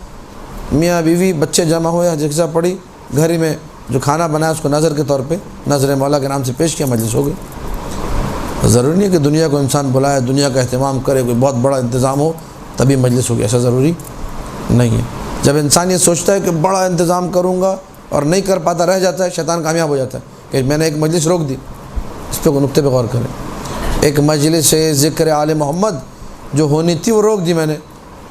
میاں بیوی بچے جمع ہوئے، حدیث کے ساتھ پڑھی، گھر ہی میں جو کھانا بنایا اس کو نظر کے طور پہ نظر مولا کے نام سے پیش کیا، مجلس ہو گئی۔ ضروری نہیں کہ دنیا کو انسان بلائے، دنیا کا اہتمام کرے، کوئی بہت بڑا انتظام ہو تبھی مجلس ہوگی، ایسا ضروری نہیں ہے۔ جب انسان یہ سوچتا ہے کہ بڑا انتظام کروں گا اور نہیں کر پاتا، رہ جاتا ہے، شیطان کامیاب ہو جاتا ہے کہ میں نے ایک مجلس روک دی۔ اس پہ کوئی نقطے پہ غور کریں۔ ایک مجلس ذکر آل محمد جو ہونی تھی وہ روک دی میں نے،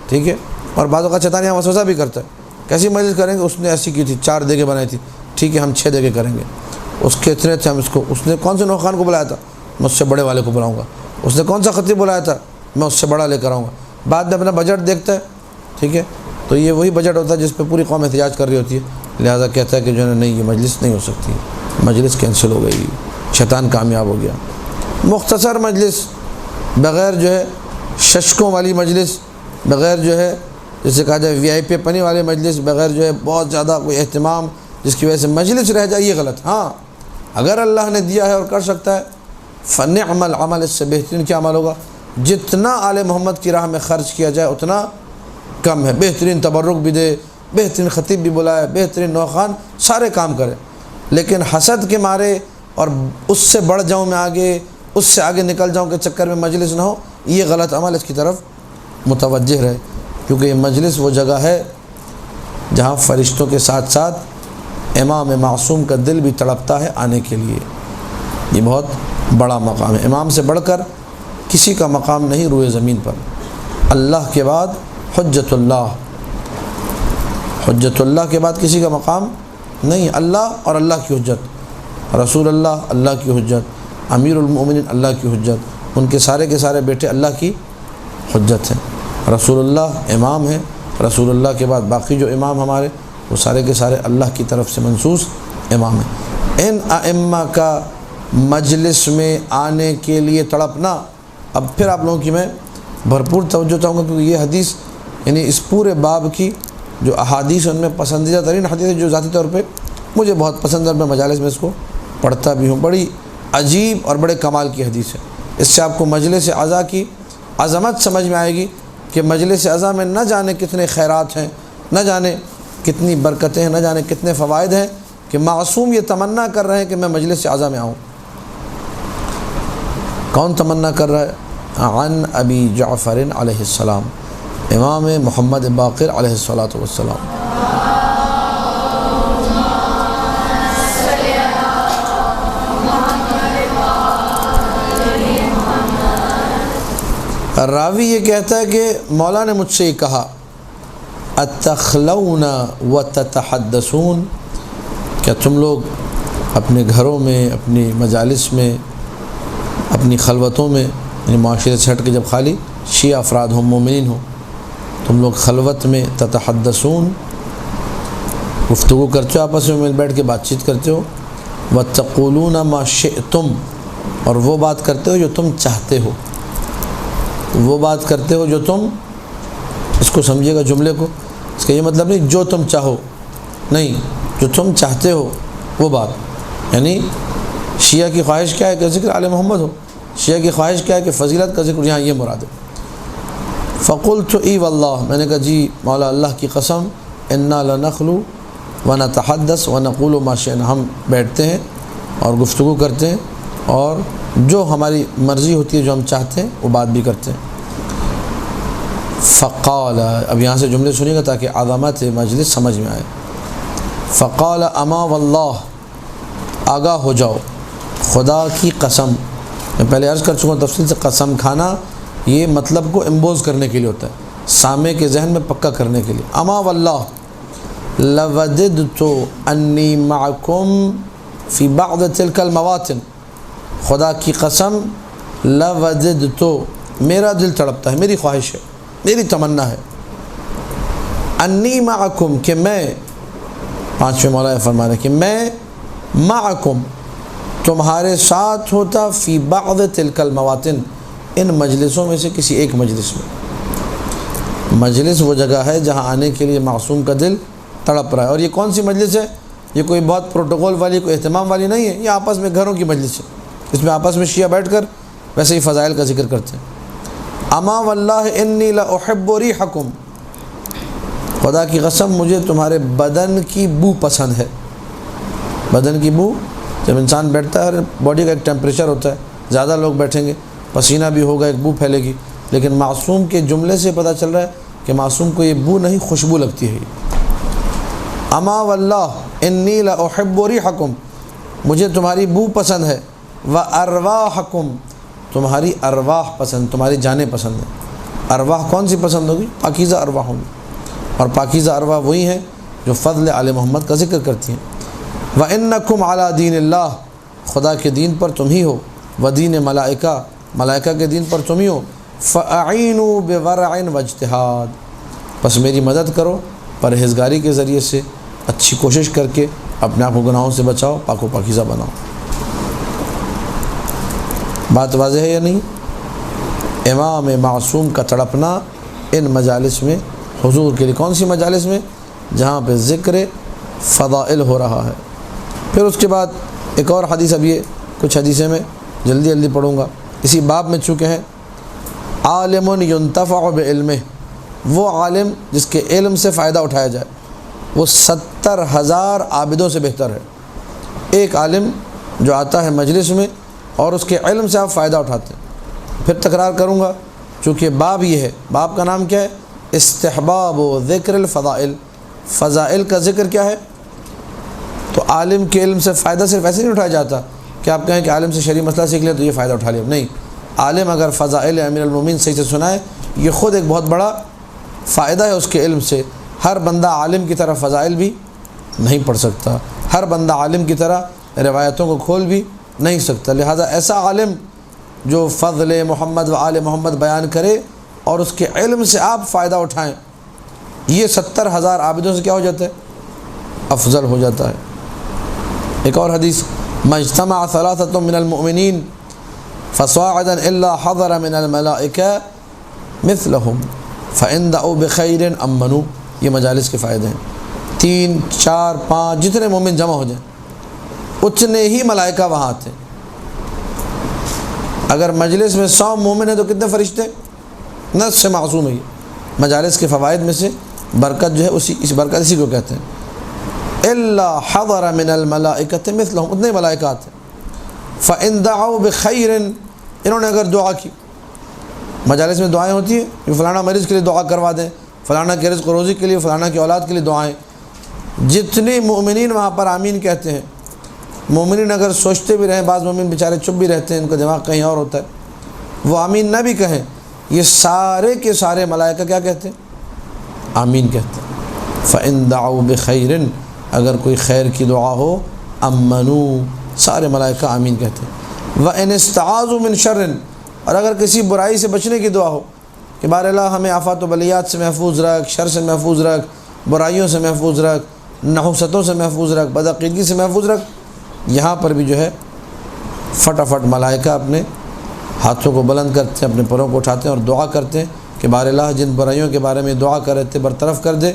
ٹھیک ہے، اور بعض اوقات شیطان یہاں وسوسہ بھی کرتا ہے، کیسی مجلس کریں گے، اس نے ایسی کی تھی، 4 دیگیں بنائی تھی، ٹھیک ہے ہم 6 دیگیں کریں گے، اس کے اتنے تھے ہم اس کو، اس نے کون سے نوخان کو بلایا تھا، میں اس سے بڑے والے کو بلاؤں گا، اس نے کون سا خطیب بلایا تھا، میں اس سے بڑا لے کر آؤں گا۔ بعد میں اپنا بجٹ دیکھتا ہے، ٹھیک ہے، تو یہ وہی بجٹ ہوتا ہے جس پہ پوری قوم احتجاج کر رہی ہوتی ہے، لہٰذا کہتا ہے کہ جو ہے نہیں، یہ مجلس نہیں ہو سکتی، مجلس کینسل ہو گئی، شیطان کامیاب ہو گیا۔ مختصر مجلس، بغیر جو ہے ششکوں والی مجلس، بغیر جو ہے جسے کہا جائے وی آئی پی پنی والے مجلس، بغیر جو ہے بہت زیادہ کوئی اہتمام جس کی وجہ سے مجلس رہ جائے، یہ غلط۔ ہاں اگر اللہ نے دیا ہے اور کر سکتا ہے، فنعم العمل، اس سے بہترین کیا عمل ہوگا؟ جتنا آل محمد کی راہ میں خرچ کیا جائے اتنا کم ہے، بہترین تبرک بھی دے، بہترین خطیب بھی بلائے، بہترین نوخان، سارے کام کرے، لیکن حسد کے مارے اور اس سے بڑھ جاؤں میں آگے، اس سے آگے نکل جاؤں کے چکر میں مجلس نہ ہو، یہ غلط عمل، اس کی طرف متوجہ رہے، کیونکہ یہ مجلس وہ جگہ ہے جہاں فرشتوں کے ساتھ ساتھ امام معصوم کا دل بھی تڑپتا ہے آنے کے لیے۔ یہ بہت بڑا مقام ہے، امام سے بڑھ کر کسی کا مقام نہیں روئے زمین پر۔ اللہ کے بعد حجت اللہ، حجت اللہ کے بعد کسی کا مقام نہیں، اللہ اور اللہ کی حجت، رسول اللہ اللہ کی حجت، امیر المؤمنین اللہ کی حجت، ان کے سارے بیٹے اللہ کی حجت ہیں۔ رسول اللہ امام ہیں، رسول اللہ کے بعد باقی جو امام ہمارے وہ سارے کے سارے اللہ کی طرف سے منصوص امام ہیں۔ ان ائمہ کا مجلس میں آنے کے لیے تڑپنا، اب پھر آپ لوگوں کی میں بھرپور توجہ چاہوں گا، کیونکہ یہ حدیث یعنی اس پورے باب کی جو احادیث ان میں پسندیدہ ترین حدیث جو ذاتی طور پہ مجھے بہت پسند ہے، میں مجالس میں اس کو پڑھتا بھی ہوں، بڑی عجیب اور بڑے کمال کی حدیث ہے۔ اس سے آپ کو مجلس عزا کی عظمت سمجھ میں آئے گی کہ مجلس عزا میں نہ جانے کتنے خیرات ہیں، نہ جانے کتنی برکتیں ہیں، نہ جانے کتنے فوائد ہیں، کہ معصوم یہ تمنا کر رہے ہیں کہ میں مجلس عزا میں آؤں۔ کون تمنا کر رہا ہے؟ عن ابی جعفر علیہ السلام، امام محمد باقر علیہ السلام۔ راوی یہ کہتا ہے کہ مولا نے مجھ سے یہ کہا، اتخلون وتتحدثون، کیا تم لوگ اپنے گھروں میں، اپنی مجالس میں، اپنی خلوتوں میں یعنی معاشرے سے ہٹ کے جب خالی شیعہ افراد ہوں، مومنین ہوں، تم لوگ خلوت میں تتحدثون، گفتگو کرتے ہو، آپس میں مل بیٹھ کے بات چیت کرتے ہو، وتقولون ما شئتم، اور وہ بات کرتے ہو جو تم چاہتے ہو، وہ بات کرتے ہو جو تم، اس کو سمجھیے گا جملے کو، اس کا یہ مطلب نہیں جو تم چاہو، نہیں، جو تم چاہتے ہو وہ بات، یعنی شیعہ کی خواہش کیا ہے کہ ذکر آل محمد ہو، شیعہ کی خواہش کیا ہے کہ فضیلت کا ذکر، یہاں یہ مراد ہے۔ فقلت ای واللہ، میں نے کہا جی مولا اللہ کی قسم، انا لنخلو ونتحدث ونقول ما شئنا، ہم بیٹھتے ہیں اور گفتگو کرتے ہیں اور جو ہماری مرضی ہوتی ہے، جو ہم چاہتے ہیں وہ بات بھی کرتے ہیں۔ فقال، اب یہاں سے جملے سنیے گا تاکہ عظمت مجلس سمجھ میں آئے۔ فقال اما واللہ، آگاہ ہو جاؤ، خدا کی قسم، میں پہلے عرض کر چکا ہوں تفصیل سے، قسم کھانا یہ مطلب کو امبوز کرنے کے لیے ہوتا ہے، سامع کے ذہن میں پکا کرنے کے لیے۔ اما واللہ لوددت انی معکم فی بعض تلک المواطن، خدا کی قسم، لوددت، میرا دل تڑپتا ہے، میری خواہش ہے، میری تمنا ہے، انی معکم، کہ میں، پانچویں مولا یہ فرما رہے کہ میں معکم، تمہارے ساتھ ہوتا، فی بعض تلک المواطن، ان مجلسوں میں سے کسی ایک مجلس میں۔ مجلس وہ جگہ ہے جہاں آنے کے لیے معصوم کا دل تڑپ رہا ہے، اور یہ کون سی مجلس ہے؟ یہ کوئی بہت پروٹوکول والی، کوئی اہتمام والی نہیں ہے، یہ آپس میں گھروں کی مجلس ہے، اس میں آپس میں شیعہ بیٹھ کر ویسے ہی فضائل کا ذکر کرتے ہیں۔ اما واللہ انی لاحب ریحکم، خدا کی قسم مجھے تمہارے بدن کی بو پسند ہے۔ بدن کی بو، جب انسان بیٹھتا ہے، باڈی کا ایک ٹیمپریچر ہوتا ہے، زیادہ لوگ بیٹھیں گے پسینہ بھی ہوگا، ایک بو پھیلے گی، لیکن معصوم کے جملے سے پتہ چل رہا ہے کہ معصوم کو یہ بو نہیں، خوشبو لگتی ہے۔ اما واللہ انی لاحب ریحکم، مجھے تمہاری بو پسند ہے، وارواحکم، تمہاری ارواح پسند، تمہاری جانیں پسند ہیں۔ ارواح کون سی پسند ہوگی؟ پاکیزہ ارواح ہوں گی، اور پاکیزہ ارواح وہی ہیں جو فضل آل محمد کا ذکر کرتی ہیں۔ وَإِنَّكُمْ عَلَىٰ دِينِ اللَّهِ، خدا کے دین پر تم ہی ہو، وَدِينِ ملائکہ، ملائکہ کے دین پر تم ہی ہو، فَأَعِينُوا بِوَرْعٍ وَاجْتِهَادٍ، بس میری مدد کرو پرہیزگاری کے ذریعے سے، اچھی کوشش کر کے اپنے آپ کو گناہوں سے بچاؤ، پاک و پاکیزہ بناؤ۔ بات واضح ہے یا نہیں؟ امام معصوم کا تڑپنا ان مجالس میں حضور کے لیے، کون سی مجالس میں؟ جہاں پہ ذکر فضائل ہو رہا ہے۔ پھر اس کے بعد ایک اور حدیث، اب یہ کچھ حدیثیں میں جلدی جلدی پڑھوں گا، اسی باب میں چونکہ ہیں۔ عالم ينتفع بعلمہ، وہ عالم جس کے علم سے فائدہ اٹھایا جائے، وہ 70,000 عابدوں سے بہتر ہے۔ ایک عالم جو آتا ہے مجلس میں اور اس کے علم سے آپ فائدہ اٹھاتے ہیں۔ پھر تکرار کروں گا چونکہ باب یہ ہے، باب کا نام کیا ہے؟ استحباب و ذکر الفضائل، فضائل کا ذکر کیا ہے؟ تو عالم کے علم سے فائدہ صرف ایسے نہیں اٹھایا جاتا کہ آپ کہیں کہ عالم سے شرعی مسئلہ سیکھ لیں تو یہ فائدہ اٹھا لیا، نہیں، عالم اگر فضائل امیر المومنین صحیح سے سنائے، یہ خود ایک بہت بڑا فائدہ ہے اس کے علم سے۔ ہر بندہ عالم کی طرح فضائل بھی نہیں پڑھ سکتا، ہر بندہ عالم کی طرح روایتوں کو کھول بھی نہیں سکتا، لہذا ایسا عالم جو فضل محمد و آل محمد بیان کرے اور اس کے علم سے آپ فائدہ اٹھائیں، یہ 70,000 عابدوں سے کیا ہو جاتا ہے؟ افضل ہو جاتا ہے۔ ایک اور حدیث، مجتمع ثلاثة من المؤمنین فصاعدا الا حضر من الملائکہ مثلهم فإن دعوا بخیر امنوا، یہ مجالس کے فائدے ہیں۔ 3، 4، 5 جتنے مومن جمع ہو جائیں اتنے ہی ملائکہ وہاں آتے ہیں۔ اگر مجلس میں 100 مومن ہیں تو کتنے فرشتے؟ نصف سے معصوم ہے۔ یہ مجالس کے فوائد میں سے برکت جو ہے اس برکت اسی کو کہتے ہیں۔ الا حضر من الملائکۃ مثلهم، اتنے ملائکہ آتے ہیں۔ فإن دعوا بخیر، انہوں نے اگر دعا کی، مجالس میں دعائیں ہوتی ہیں کہ فلانا مریض کے لیے دعا کروا دیں، فلانا کے رزق و روزی کے لیے، فلانا کی اولاد کے لیے دعائیں، جتنے مومنین وہاں پر آمین کہتے ہیں، مومنین اگر سوچتے بھی رہیں، بعض مومن بیچارے چپ بھی رہتے ہیں، ان کا دماغ کہیں اور ہوتا ہے، وہ آمین نہ بھی کہیں، یہ سارے کے سارے ملائکہ کیا کہتے ہیں؟ آمین کہتے ہیں۔ فإن دعوا بخیر، اگر کوئی خیر کی دعا ہو، امنوا، سارے ملائکہ آمین کہتے ہیں۔ وإن استعاذوا من شر، اور اگر کسی برائی سے بچنے کی دعا ہو کہ بار اللہ ہمیں آفات و بلیات سے محفوظ رکھ، شر سے محفوظ رکھ، برائیوں سے محفوظ رکھ، نحوستوں سے محفوظ رکھ، بدعقیدگی سے محفوظ رکھ، یہاں پر بھی جو ہے فٹافٹ ملائکہ اپنے ہاتھوں کو بلند کرتے ہیں، اپنے پروں کو اٹھاتے ہیں اور دعا کرتے ہیں کہ بار اللہ جن برائیوں کے بارے میں دعا کر رہے تھے برطرف کر دے،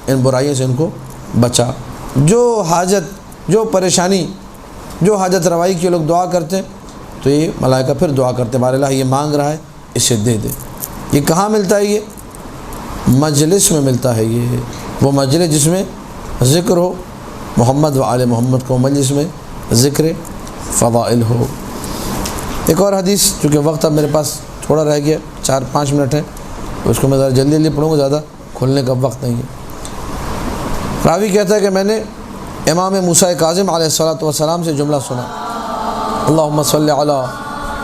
ان برائیوں سے ان کو بچا۔ جو حاجت، جو پریشانی، جو حاجت روائی کے لوگ دعا کرتے ہیں تو یہ ملائکہ پھر دعا کرتے ہیں بار اللہ یہ مانگ رہا ہے اسے دے دے۔ یہ کہاں ملتا ہے؟ یہ مجلس میں ملتا ہے۔ یہ وہ مجلس جس میں ذکر ہو محمد و آل محمد کو، مجلس میں ذکر فضائل ہو۔ ایک اور حدیث، چونکہ وقت اب میرے پاس تھوڑا رہ گیا، 4-5 منٹ ہے، تو اس کو میں ذرا جلدی جلدی پڑھوں گا، زیادہ کھولنے کا وقت نہیں ہے۔ راوی کہتا ہے کہ میں نے امام موسیٰ کاظم علیہ الصلوۃ والسلام سے جملہ سنا، اللہم صلی علی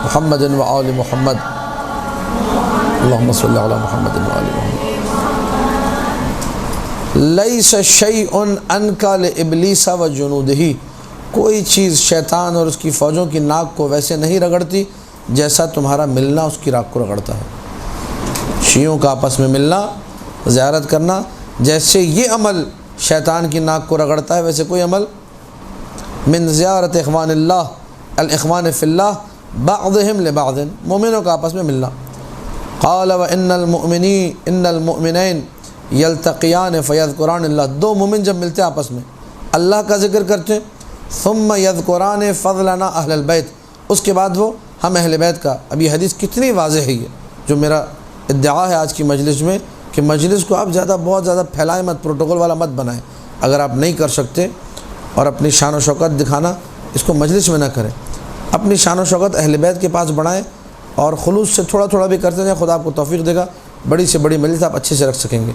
محمد و آل محمد، اللہم صلی علی محمد و آل محمد، لیس شیء انکا لابلیس و جنودہ، کوئی چیز شیطان اور اس کی فوجوں کی ناک کو ویسے نہیں رگڑتی جیسا تمہارا ملنا اس کی ناک کو رگڑتا ہے۔ شیعوں کا آپس میں ملنا، زیارت کرنا، جیسے یہ عمل شیطان کی ناک کو رگڑتا ہے ویسے کوئی عمل من زیارت اخوان اللہ، الاخوان فی اللہ بعضهم لبعض، مومنوں کا آپس میں ملنا۔ قال وان المؤمنین یلتقیان فیذکران اللہ، دو مومن جب ملتے ہیں آپس میں اللہ کا ذکر کرتے ہیں، ثم یذکران فضلنا اہل البیت، اس کے بعد وہ ہم اہل بیت کا۔ اب یہ حدیث کتنی واضح ہے، یہ جو میرا ادعا ہے آج کی مجلس میں کہ مجلس کو آپ بہت زیادہ پھیلائیں مت، پروٹوکول والا مت بنائیں۔ اگر آپ نہیں کر سکتے اور اپنی شان و شوکت دکھانا اس کو مجلس میں نہ کریں، اپنی شان و شوکت اہل بیت کے پاس بڑھائیں اور خلوص سے تھوڑا تھوڑا بھی کرتے جائیں، خدا آپ کو توفیق دے گا، بڑی سے بڑی مجلس آپ اچھے سے رکھ سکیں گے۔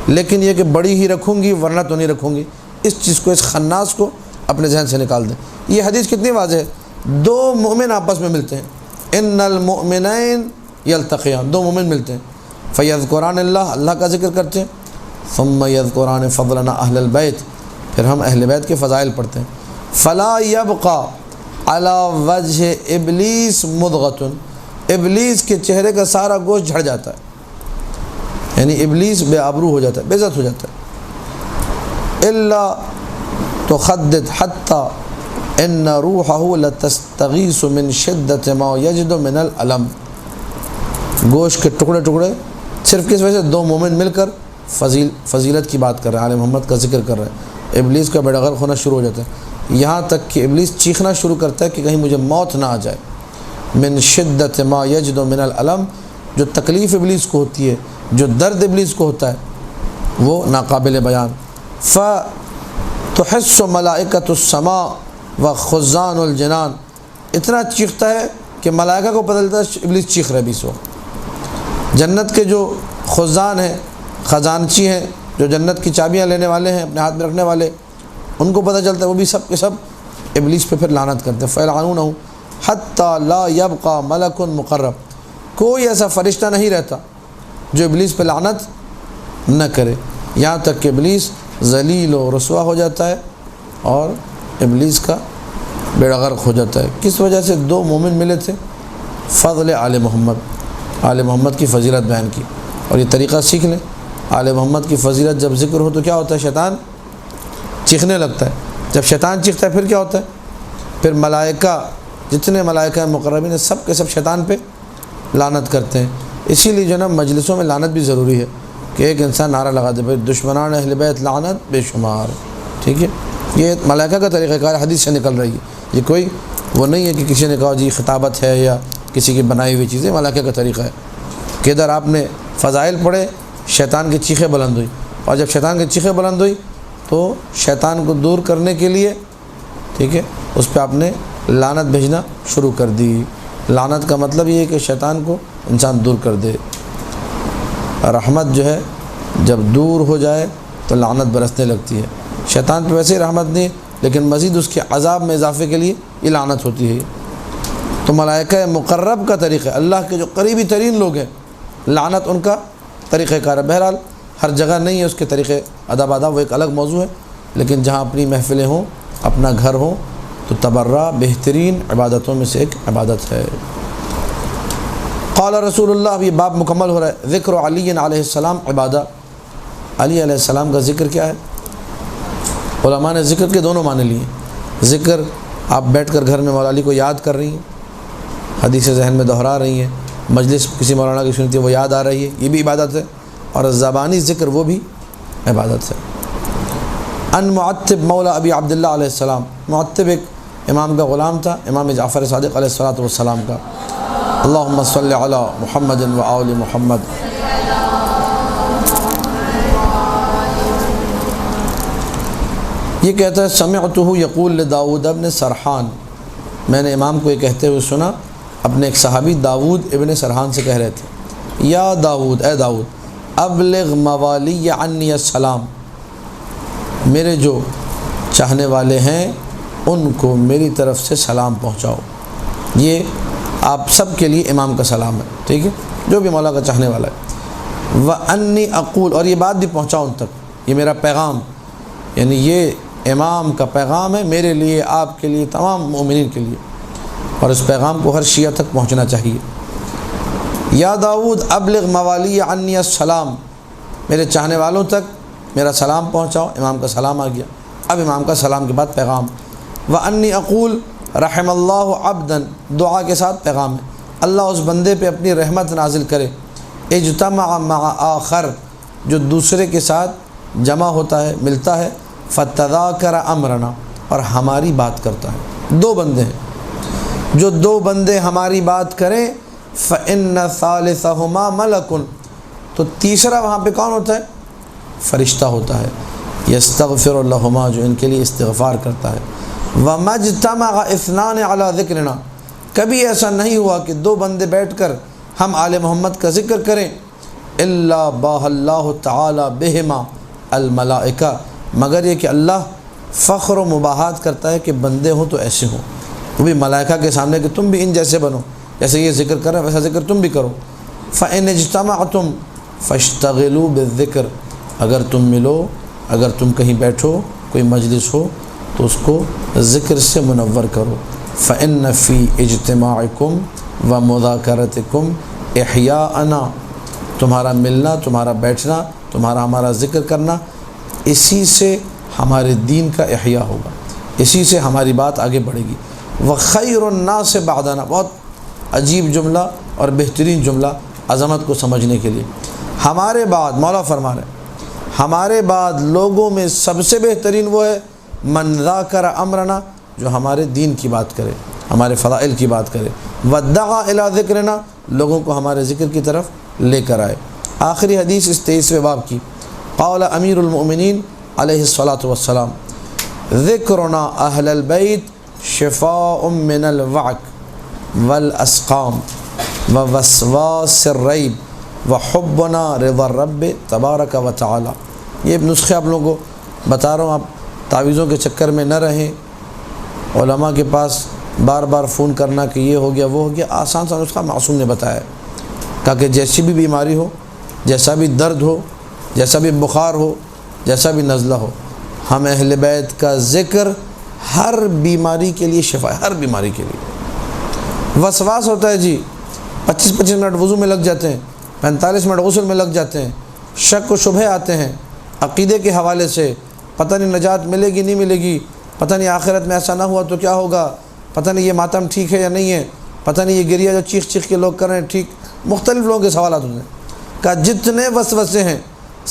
لیکن یہ کہ بڑی ہی رکھوں گی ورنہ تو نہیں رکھوں گی، اس چیز کو، اس خناس کو اپنے ذہن سے نکال دیں۔ یہ حدیث کتنی واضح ہے، دو مومن آپس میں ملتے ہیں، ان المؤمنین یلتقیان، دو مومن ملتے ہیں، فیذکران اللہ، اللہ کا ذکر کرتے ہیں، ثم یذکران فضلنا اہل البیت، پھر ہم اہل بیت کے فضائل پڑھتے ہیں۔ فلا یبقى علی وجہ ابلیس مضغۃ، ابلیس کے چہرے کا سارا گوشت جھڑ جاتا ہے، یعنی ابلیس بے آبرو ہو جاتا ہے، بے عزت ہو جاتا ہے۔ الا تخدد حتی ان روحہ لتستغیث من شدت ما یجد من الالم، گوشت کے ٹکڑے ٹکڑے صرف کس وجہ سے؟ دو مومن مل کر فضیلت کی بات کر رہے ہیں، آل محمد کا ذکر کر رہے ہیں، ابلیس کا بیڑا غرق ہونا شروع ہو جاتا ہے، یہاں تک کہ ابلیس چیخنا شروع کرتا ہے کہ کہیں مجھے موت نہ آ جائے۔ من شدت ما یجد من الالم، جو تکلیف ابلیس کو ہوتی ہے، جو درد ابلیس کو ہوتا ہے وہ ناقابل بیان۔ فتحس ملائکۃ السماء وخزان الجنان، اتنا چیختا ہے کہ ملائکہ کو پتہ چلتا ہے ابلیس چیخ رہا ہے ابلیس، جنت کے جو خزان ہیں، خزانچی ہیں، جو جنت کی چابیاں لینے والے ہیں، اپنے ہاتھ میں رکھنے والے، ان کو پتہ چلتا ہے، وہ بھی سب کے سب ابلیس پہ پھر لعنت کرتے ہیں۔ فیلعنونہ حتی لا یبقى ملک مقرب، کوئی ایسا فرشتہ نہیں رہتا جو ابلیس پہ لعنت نہ کرے، یہاں تک کہ ابلیس ذلیل و رسوا ہو جاتا ہے اور ابلیس کا بیڑا غرق ہو جاتا ہے۔ کس وجہ سے؟ دو مومن ملے تھے، فضل آل محمد، آل محمد کی فضیلت بیان کی۔ اور یہ طریقہ سیکھ لیں، آل محمد کی فضیلت جب ذکر ہو تو کیا ہوتا ہے؟ شیطان چیخنے لگتا ہے، جب شیطان چیختا ہے پھر کیا ہوتا ہے؟ پھر ملائکہ، جتنے ملائکہ مقربین ہیں سب کے سب شیطان پہ لعنت کرتے ہیں۔ اسی لیے جو نا مجلسوں میں لعنت بھی ضروری ہے کہ ایک انسان نعرہ لگا دے بھائی دشمنان اہل بیت لعنت بے شمار، ٹھیک ہے؟ یہ ملائکہ کا طریقہ کار حدیث سے نکل رہی ہے، یہ کوئی وہ نہیں ہے کہ کسی نے کہا جی خطابت ہے یا کسی کی بنائی ہوئی چیزیں، ملائکہ کا طریقہ ہے کہ ادھر آپ نے فضائل پڑھے، شیطان کی چیخیں بلند ہوئی، اور جب شیطان کی چیخیں بلند ہوئی تو شیطان کو دور کرنے کے لیے، ٹھیک ہے، اس پہ آپ نے لعنت بھیجنا شروع کر دی۔ لعنت کا مطلب یہ ہے کہ شیطان کو انسان دور کر دے۔ رحمت جو ہے جب دور ہو جائے تو لعنت برسنے لگتی ہے، شیطان پہ ویسے ہی رحمت نہیں، لیکن مزید اس کے عذاب میں اضافے کے لیے یہ لعنت ہوتی ہے۔ تو ملائکہ مقرب کا طریقہ، اللہ کے جو قریبی ترین لوگ ہیں، لعنت ان کا طریقہ کار ہے۔ بہرحال ہر جگہ نہیں ہے اس کے طریقے ادب، وہ ایک الگ موضوع ہے، لیکن جہاں اپنی محفلیں ہوں، اپنا گھر ہو، تو تبرہ بہترین عبادتوں میں سے ایک عبادت ہے۔ قال رسول اللہ، اب یہ باب مکمل ہو رہا ہے۔ ذکر علی علیہ السلام عبادہ، علی علیہ السلام کا ذکر کیا ہے؟ علماء نے ذکر کے دونوں معنی لیے۔ ذکر آپ بیٹھ کر گھر میں مولا علی کو یاد کر رہی ہیں، حدیث ذہن میں دہرا رہی ہیں، مجلس کسی مولانا کی سنتی ہے وہ یاد آ رہی ہے، یہ بھی عبادت ہے، اور زبانی ذکر وہ بھی عبادت ہے۔ ان معتب مولا ابی عبداللہ علیہ السلام، معتب ایک امام کا غلام تھا، امام جعفر صادق علیہ السلام کا۔ اللہم صلی علی محمد و آل محمد۔ یہ کہتا ہے سمعتہ یقول لداؤد ابن سرحان، میں نے امام کو یہ کہتے ہوئے سنا، اپنے ایک صحابی داؤد ابن سرحان سے کہہ رہے تھے، یا داؤد، اے داؤد، ابلغ موالی عنی السلام، میرے جو چاہنے والے ہیں ان کو میری طرف سے سلام پہنچاؤ۔ یہ آپ سب کے لیے امام کا سلام ہے، ٹھیک ہے، جو بھی مولا کا چاہنے والا ہے۔ وَأَنِّي أَقُول، اور یہ بات بھی پہنچاؤ ان تک، یہ میرا پیغام، یعنی یہ امام کا پیغام ہے میرے لیے، آپ کے لیے، تمام مومنین کے لیے، اور اس پیغام کو ہر شیعہ تک پہنچنا چاہیے۔ یا داؤد ابلغ موالی عنی السلام، میرے چاہنے والوں تک میرا سلام پہنچاؤ۔ امام کا سلام آ گیا، اب امام کا سلام کے بعد پیغام۔ وَأَنِّي أَقُول رحم اللہ عبدًا، دعا کے ساتھ پیغام ہے، اللہ اس بندے پہ اپنی رحمت نازل کرے، اجتمع مع آخر، جو دوسرے کے ساتھ جمع ہوتا ہے، ملتا ہے، فتذاکر امرنا، اور ہماری بات کرتا ہے۔ دو بندے ہیں، جو دو بندے ہماری بات کریں، فإن ثالثہما ملک، تو تیسرا وہاں پہ کون ہوتا ہے؟ فرشتہ ہوتا ہے، یستغفر لہما، جو ان کے لیے استغفار کرتا ہے۔ وَمَجْتَمَعَ اثنان علی ذکرنا، کبھی ایسا نہیں ہوا کہ دو بندے بیٹھ کر ہم آل محمد کا ذکر کریں، الا باہ اللہ تعالی بہما الملائکہ، مگر یہ کہ اللہ فخر و مباحات کرتا ہے کہ بندے ہوں تو ایسے ہوں، وہ بھی ملائکہ کے سامنے کہ تم بھی ان جیسے بنو، جیسے یہ ذکر کر رہے ہیں ویسا ذکر تم بھی کرو۔ فَإِنِ اجْتَمَعْتُمْ فَاشْتَغِلُوا بِالذِّکر، اگر تم ملو، اگر تم کہیں بیٹھو، کوئی مجلس ہو تو اس کو ذکر سے منور کرو۔ فَإِنَّ فِي اجتماعکم ومذاکرتکم احیاءنا، تمہارا ملنا، تمہارا بیٹھنا، تمہارا ہمارا ذکر کرنا، اسی سے ہمارے دین کا احیاء ہوگا، اسی سے ہماری بات آگے بڑھے گی۔ وَخَيْرُ النَّاسِ بَعْدَنَا، بہت عجیب جملہ اور بہترین جملہ عظمت کو سمجھنے کے لیے، ہمارے بعد، مولا فرما رہے ہیں ہمارے بعد لوگوں میں سب سے بہترین وہ ہے من ذاکر امرنا، جو ہمارے دین کی بات کرے، ہمارے فضائل کی بات کرے، ودعا الی ذکرنا، لوگوں کو ہمارے ذکر کی طرف لے کر آئے۔ آخری حدیث اس 23ویں باب کی، قال امیر المؤمنین علیہ الصلاۃ والسلام، ذکرنا اہل البیت شفاء من الوعک والاسقام ووسواس الریب وحبنا رضا الرب تبارک و تعالی۔ یہ نسخے آپ لوگوں کو بتا رہا ہوں، آپ تعویذوں کے چکر میں نہ رہیں، علماء کے پاس بار بار فون کرنا کہ یہ ہو گیا وہ ہو گیا، آسان سا نسخہ معصوم نے بتایا ہے، تاکہ جیسی بھی بیماری ہو، جیسا بھی درد ہو، جیسا بھی بخار ہو، جیسا بھی نزلہ ہو، ہم اہل بیت کا ذکر ہر بیماری کے لیے شفا ہے، ہر بیماری کے لیے۔ وسواس ہوتا ہے جی، 25 منٹ وضو میں لگ جاتے ہیں، 45 منٹ غسل میں لگ جاتے ہیں، شک و شبہے آتے ہیں عقیدے کے حوالے سے، پتہ نہیں نجات ملے گی نہیں ملے گی، پتہ نہیں آخرت میں ایسا نہ ہوا تو کیا ہوگا، پتہ نہیں یہ ماتم ٹھیک ہے یا نہیں ہے، پتہ نہیں یہ گریہ جو چیخ چیخ کے لوگ کر رہے ہیں ٹھیک، مختلف لوگوں کے سوالات ہوتے ہیں۔ کہ جتنے وسوسے ہیں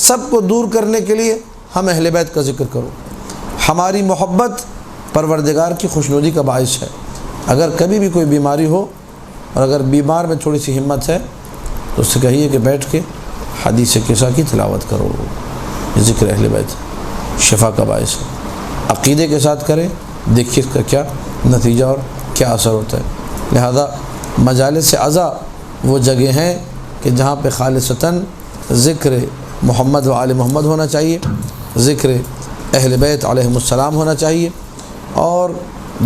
سب کو دور کرنے کے لیے ہم اہل بیت کا ذکر کرو، ہماری محبت پروردگار کی خوشنودی کا باعث ہے۔ اگر کبھی بھی کوئی بیماری ہو اور اگر بیمار میں تھوڑی سی ہمت ہے تو اس سے کہیے کہ بیٹھ کے حدیث قصہ کی تلاوت کرو، ذکر اہل بیت شفا کا باعث ہے، عقیدے کے ساتھ کریں، دیکھیے اس کا کیا نتیجہ اور کیا اثر ہوتا ہے۔ لہذا مجالس اعضاء وہ جگہ ہیں کہ جہاں پہ خالصتاً ذکر محمد و آل محمد ہونا چاہیے، ذکر اہل بیت علیہم السلام ہونا چاہیے، اور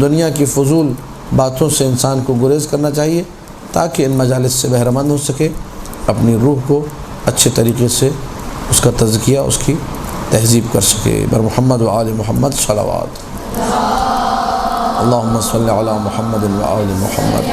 دنیا کی فضول باتوں سے انسان کو گریز کرنا چاہیے تاکہ ان مجالس سے بہرمند ہو سکے، اپنی روح کو اچھے طریقے سے اس کا تزکیہ، اس کی تہذیب کر سکے۔ بر محمد و آل محمد صلوات، اللہم صلی علی محمد و آل محمد۔